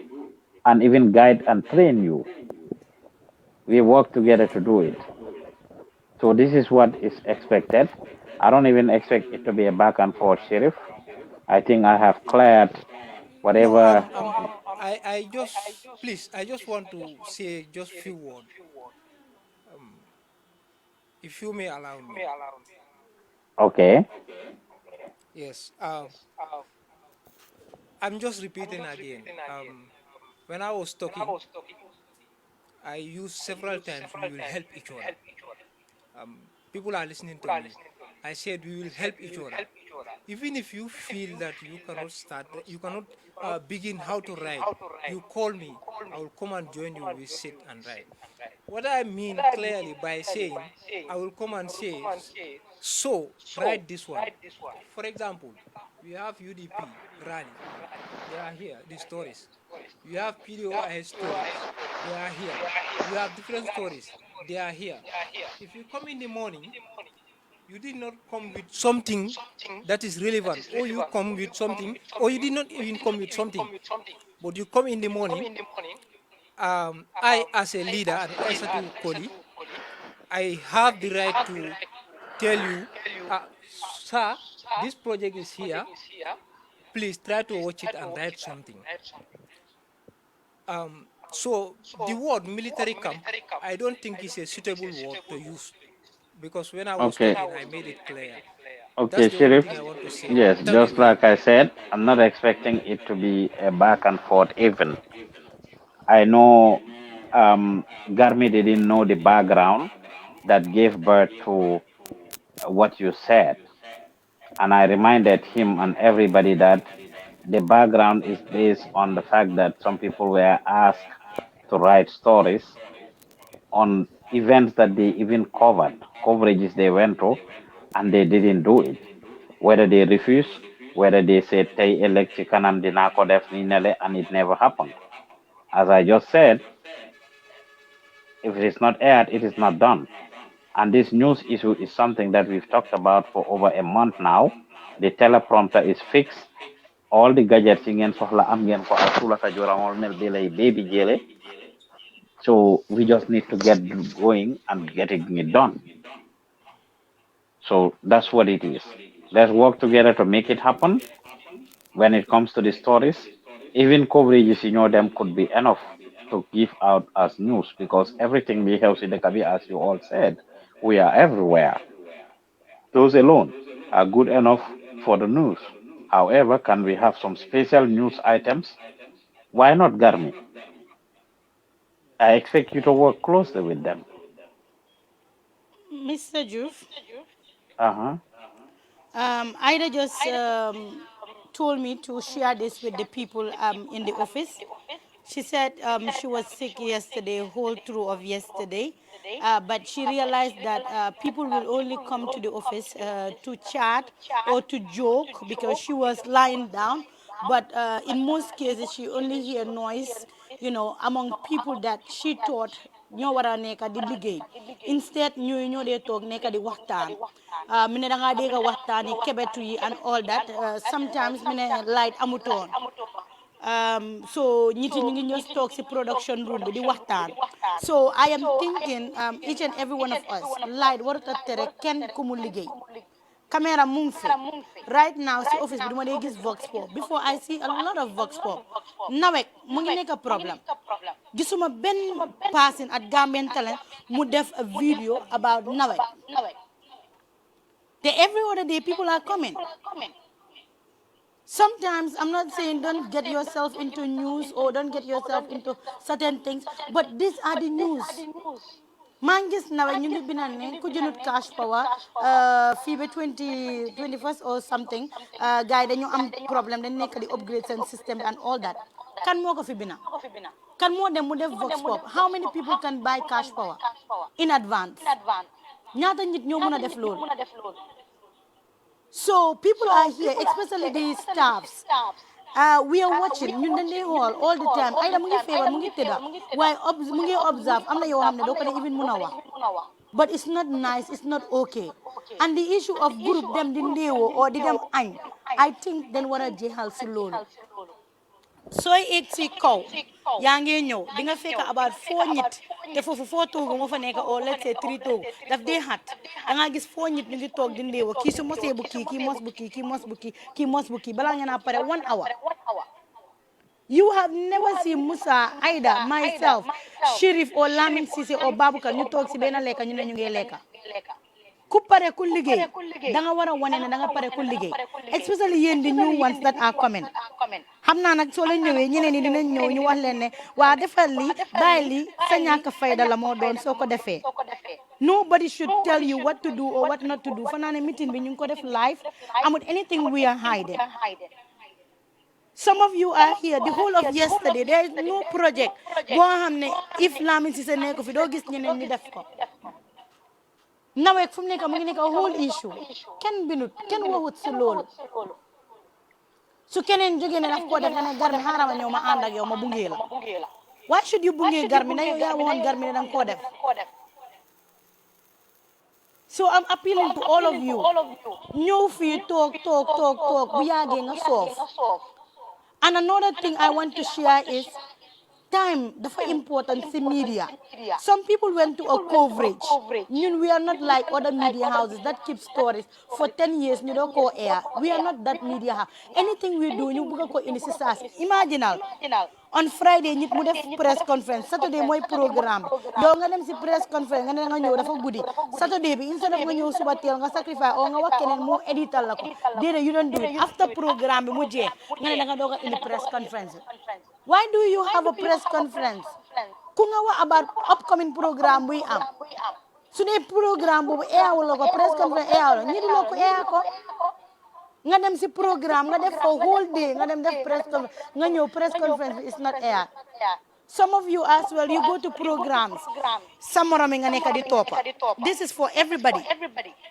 and even guide and train you. We work together to do it. So this is what is expected. I don't even expect it to be a back and forth, Sheriff. I think I have cleared No, whatever. I just please, I just want to say just few words, if you may allow me. Okay. Yes. I'm just repeating again. When I was talking, I used several times we will help each other. People are listening to me. I said we will help each other. Even if you feel that you cannot start, you cannot begin how to write, you call me. I will come and join you. We sit and write. What I mean clearly by saying, I will come and say, so write this one. For example, we have UDP rally. They are here, the stories. You have PDOIS stories. They are here. You have different stories. They are here. If you come in the morning, you did not come with something that is relevant, or you come with something, or you did not even come with something, but you come in the morning. I, as a leader, and Aisatu Koli, I have the right to tell you, sir, this project is here. Please try to watch it and write something. So the word military camp, I don't think is a suitable word to use, because when I was Okay. talking, I made it clear. That's Okay, the only Sheriff. thing I want to say. Yes, Thank you just very like I much. said, I'm not expecting it to be a back and forth even. I know Garmi didn't know the background that gave birth to what you said. And I reminded him and everybody that the background is based on the fact that some people were asked to write stories on events that they even covered, coverages they went to, and they didn't do it. Whether they refused, whether they said, Tay elect kanam dinako def ni nele, and it never happened. As I just said, if it is not aired, it is not done. And this news issue is something that we've talked about for over a month now. The teleprompter is fixed. All the gadgets yi ngeen soxla am ngeen ko ak sulata joramol mel bi lay baby jele. So we just need to get going and getting it done. So that's what it is. Let's work together to make it happen. When it comes to the stories, even coverages, them could be enough to give out as news because everything we have in the Kabi, as you all said, we are everywhere. Those alone are good enough for the news. However, can we have some special news items? Why not Garmi? I expect you to work closely with them. Mr. Juf, Uh-huh. Ida just told me to share this with the people in the office. She said she was sick yesterday, whole through of yesterday, but she realized that people will only come to the office to chat or to joke because she was lying down. But in most cases, she only hear noise, among people that she thought ñoo war a nekk di liggéey instead ñoo dee toog nekk di waxtaan mi ne da ngaa dégg waxtaan yi kebetu yi and all that sometimes mi ne light amutoon so ñiti ñu ngi just toog si production room bi di waxtaan so I am thinking each and every one of us light warut a tere kenn ku mu liggéey caméra mu ngi fi right now si office bi duma dee gis vox pop before I see a lot of vox pop nawek mu ngi nekk problème gisuma benn person at Gambian Talent mu def a video about nawek te every other day people are coming. Sometimes I'm not saying don't get yourself into news or don't get yourself into certain things, but these are the news. maa ngi gis nawet ñu ngi bindal ne ku jëndut cash power fii ba 21st or something gars yi dañu am problème dañ nekk di upgrade seen system and all that kan moo ko fi bina kan moo dem mu def vox pop how many people can buy cash power in advance ñaata nit ñoo mën a def loolu so people are here especially the staffs we are watching ñun dañ dee xool all the time ay da mu ngi feebar mu ngi tëdda waaye mu ngi observe am na yoo xam ne doo ko dee even mën a wax but it's not nice it's not okay and the issue of group dem di ndéewoo or di dem añ I think dañ war a jeexal si loolu sooy egg si kaw yaa ngi ñëw di nga fekk about 4 nit te foofu 4 toogu moo fa nekk or let's say 3 toogu daf dee xat da nga gis 4 nit ñu ngi toog di ndéewa kii su mosee bu kii mos bu kii mos bu kii mos bu kii balaa ngeen a pare 1 hour you have never seen Musa Aida myself Sheriff or Lamin Cissé or Baboucar ñu toog si benn lekka ñu ne ñu ngi lekka ku pare ku liggéey da nga war a wane ne da nga pare ku liggéey especially yéen di new ones that are coming xam naa nag soo leen ñëwee ñeneen ñi dinañ ñëw ñu wax leen ne waa defal li bàyyi li sa ñàkk fayda la moo doon soo ko defee nobody should tell you what to do or what not to do fa naa ne meeting bi ñu ngi ko def live amul anything we are hiding. Some of you are here the whole of yesterday there is no project boo xam ne if Lamin Cissé nekk fi doo gis ñeneen ñi def ko nawet fu mu nekk mu ngi nekk a whole issue kenn binut kenn waxut si loolu su keneen jógee ne daf ko def nga ne Garmi xaaral ma ñëw ma ànd ak yow ma bungee la why should you bungee Garmi na yow yaa waxoon Garmi ne danga koo def so I'm appealing to all of you ñëw fii toog bu yàggee nga soof and another thing I want to share is time dafa important in media. Some people went to a coverage. We are not like other media houses that keep stories for 10 years. You don't go air. We are not that media house. Anything we do, you go in the Imagine on Friday, you put a press conference. Saturday, my program. Don't let them see press conference. And then you have a goodie. Saturday, instead of when you subatil, you sacrifice or work and more editor. You don't do it. After program, you in the press conference. Why do you have a press conference? Kungawa about upcoming program we am. So the program bu air wala press conference air ni lo ko air ko nga dem si program nga def for whole day nga dem def press conference nga ñew press conference is not air. Some of you as well, you go to programs. Samorami nga neka di topa. This is for everybody.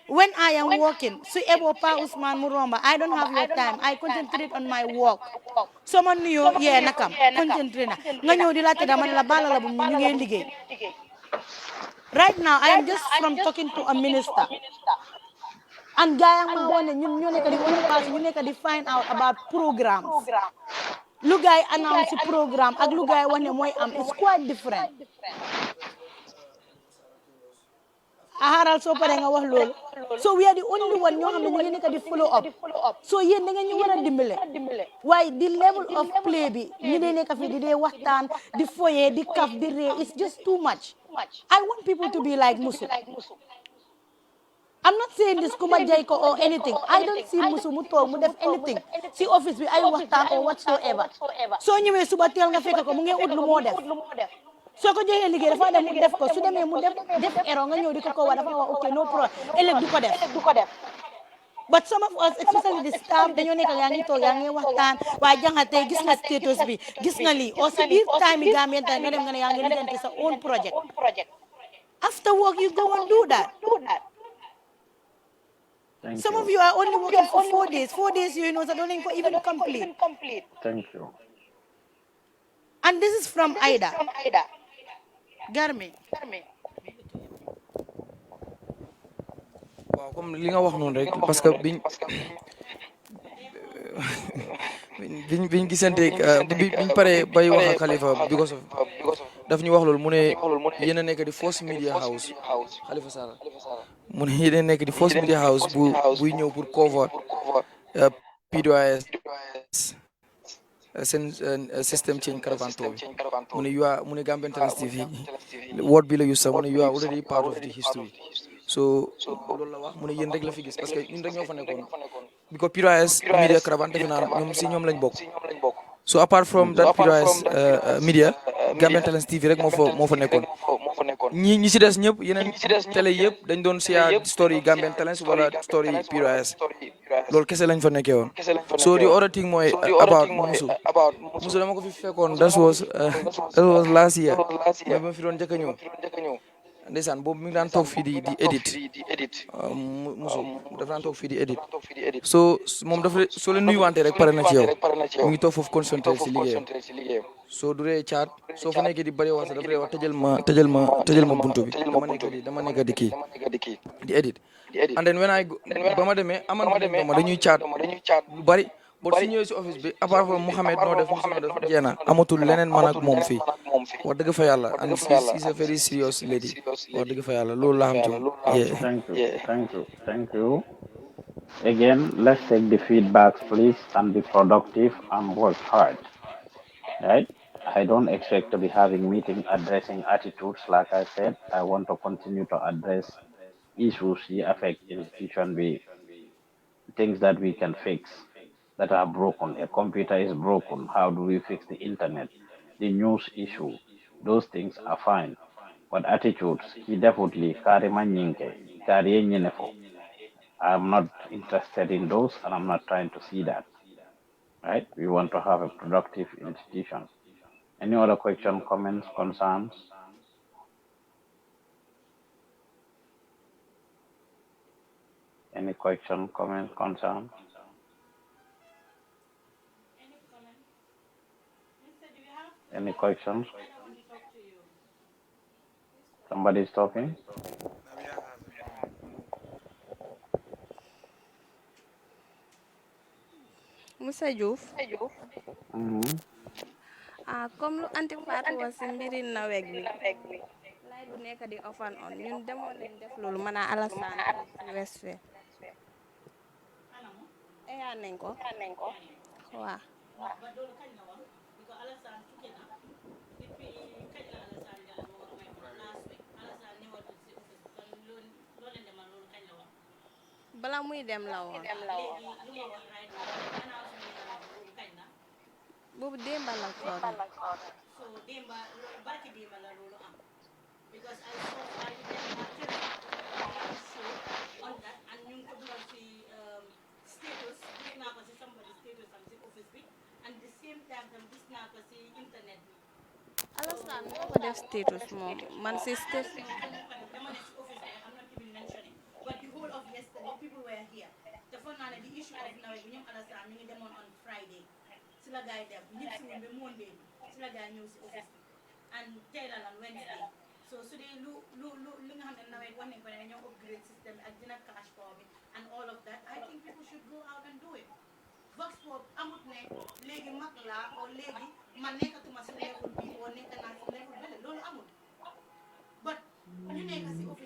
When I am working, so ebo Pa Ousman Muromba, I don't have your time. I concentrate on my work. Someone new, yeah, nakam, concentrate na. Nga nyo di lati da manila bala la bum ñu ngeen liggéey. Right now, I am just from talking to a minister. And gaya ma wone ñun ñoo nekk di wone pass ñu nekk di find out about programs. Lu gaay announce programme ak lu gaay wane mooy am it's quite different. Aharal so pare nga wax loolu. So we are the only one ñoo xam ne ñu ngi nekk di follow up. So yéen da ngeen ñu war a dimbale. Waaye the level of play bi ñu dee nekk fi di dee waxtaan di foye di kaf di ree it's just too much. I want people to be like Musu. I'm not saying this Kuma Jaiko or anything. I don't see Musu Muto mu def anything. See office bi ay waxtaan or whatsoever. So ñëwee suba teel nga fekk ko mu ngi ut lu moo def. Soo ko joxee liggéey dafa dem mu def ko su demee mu def erreur nga ñëw di ko wax dafa wax okay no problem ëllëg du ko def. But some of us, especially the staff, dañoo nekk yaa ngi toog yaa ngi waxtaan waaye jàngatee gis nga status bi gis nga lii or si biir time yi Gambien nga dem nga ne yaa ngi lijjanti sa own project. After work you go and do that. Some of you are only working for 4 days. 4 days, you know, so don't even complete. Thank you. And this is from Aida. Garmi. waaw comme li nga wax noonu rek parce que biñ gisante biñ paree bay wax ak Khalifa because of daf ñu wax loolu mu ne yéen a nekk di First Media House Khalifa Sallah mu ne yéen a nekk di First Media House buy ñëw pour cover PDOIS seen system change caravan tour bi mu ne Gambian Talents TV word bi la use mu ne you are already part of the history so loolu la wax mu ne yéen rek la fi gis parce que ñun rek ñoo fa nekkoon because PDOIS media caravan defe naa ñoom lañ bokk so apart from that PDOIS media Gambian Talents TV rek moo fa nekkoon ñi si des ñëpp yeneen télé yëpp dañ doon siyaa story Gambian Talents wala story PRIS loolu kese lañ fa nekkee woon. So the other thing mooy about Musu dama ko fi fekkoon that was last year mooy ba ma fi doon njëkk a ñëw ndeysaan boobu mi ngi daan toog fii di edit Musu dafa daan toog fii di edit so moom dafa soo leen nuyuwante rek pare na ci yow mi ngi toog foofu concentré si liggéeyam soo du dee caat soo fa nekkee di bëri wax sax dafa lay wax tëjal ma buntu bi dama nekk di kii di edit and then ba ma demee amante nañ ma dañuy caat lu bari but su ñëwee si office bi apart from Mouhamed noo def Musu noo def jeena amatul leneen man ak moom fii wax dëgg fa yàlla and she's a very serious lady wax dëgg fa yàlla loolu laa xam ci moom yeah. Thank you. Again, let's take the feedbacks, please, and be productive and work hard. Right? I don't expect to be having meeting addressing attitudes. Like I said, I want to continue to address issues that affect institution, be things that we can fix that are broken. A computer is broken. How do we fix the internet? The news issue. Those things are fine. But attitudes, he definitely carry manyinke, carry nyenefo. I'm not interested in those and I'm not trying to see that. Right? We want to have a productive institution. Any other question, comments, concerns? Any question, comment, concern? Any questions? Somebody is talking? Mr. Joof, Hmm. comme lu anti Fatou wax si mbiri nawet bi lay bu nekk di off and on ñun demoon nañ def loolu mën a Alassane fii si Westfield eyaa nañ ko waaw bala muy dem la woon boobu démba la foog na Alassane moo ko def status moom man si status ok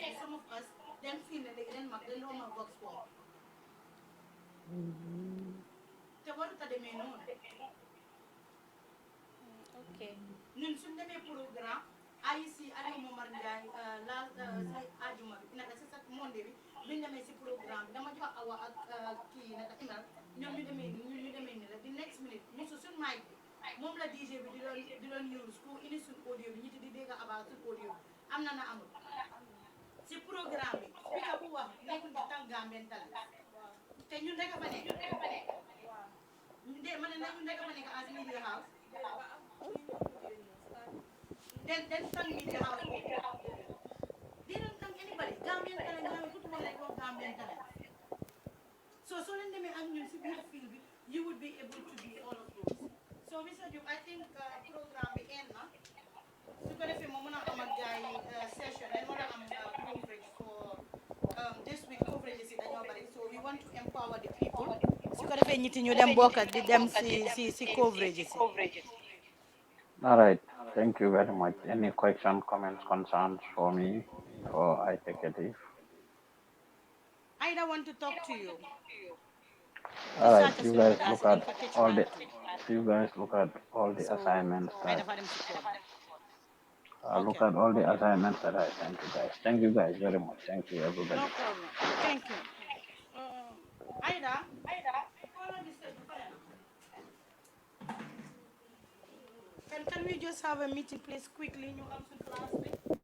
su ko defee ñiti ñu dem bokk di dem si coverage si. All right. Thank you very much. Any question, comments, concerns for me before I take a leave? I don't want to talk to you. All right. Researchers You will guys put us look in at for teach all man the. too. You guys look at all the So assignments I that. don't have them support. Look Okay. at all the assignments that I sent you guys. Thank you guys very much. Thank you everybody. No problem. Thank you. Aida, can we just have a meeting, please, quickly? You have some class with.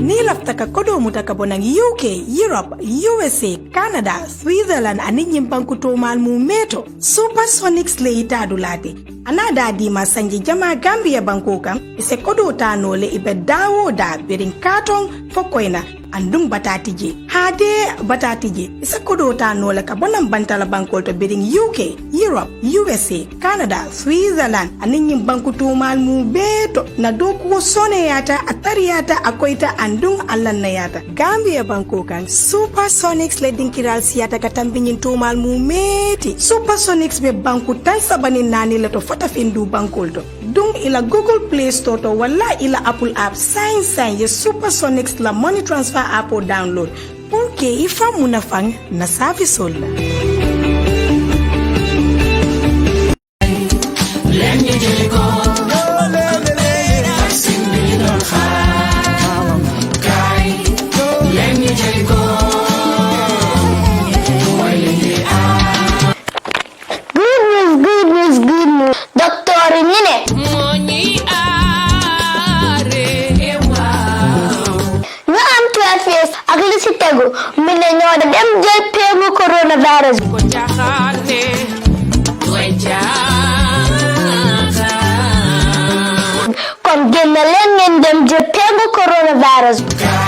Ni laftaka kodo mutaka bonang UK, Europe, USA, Canada, Switzerland ani nyimbanku tomal mu meto. Supersonics le itadulate. Anada di masanji jama Gambia bankoka ise kodo tanole ibe dawo da birin katon fokoina andung batatije. Hade batatije ise kodo tanole ka bonam bantala bankol to birin UK, Europe, USA, Canada, Switzerland ani nyimbanku tomal mu beto na doku sone yata atariyata akoita andung allan na yata. Gambia bankoka Supersonics le dinkiral siyata katambinyin tomal mu meti. Supersonics be banku tan sabani nani le to fota findu bankolto dung ila Google Play Store to wala ila Apple app sign ye Supersonics la money transfer app o download pour que ifa munafang na service hola. Coronavirus. Kon génn leen ngeen dem jël peegu coronavirus.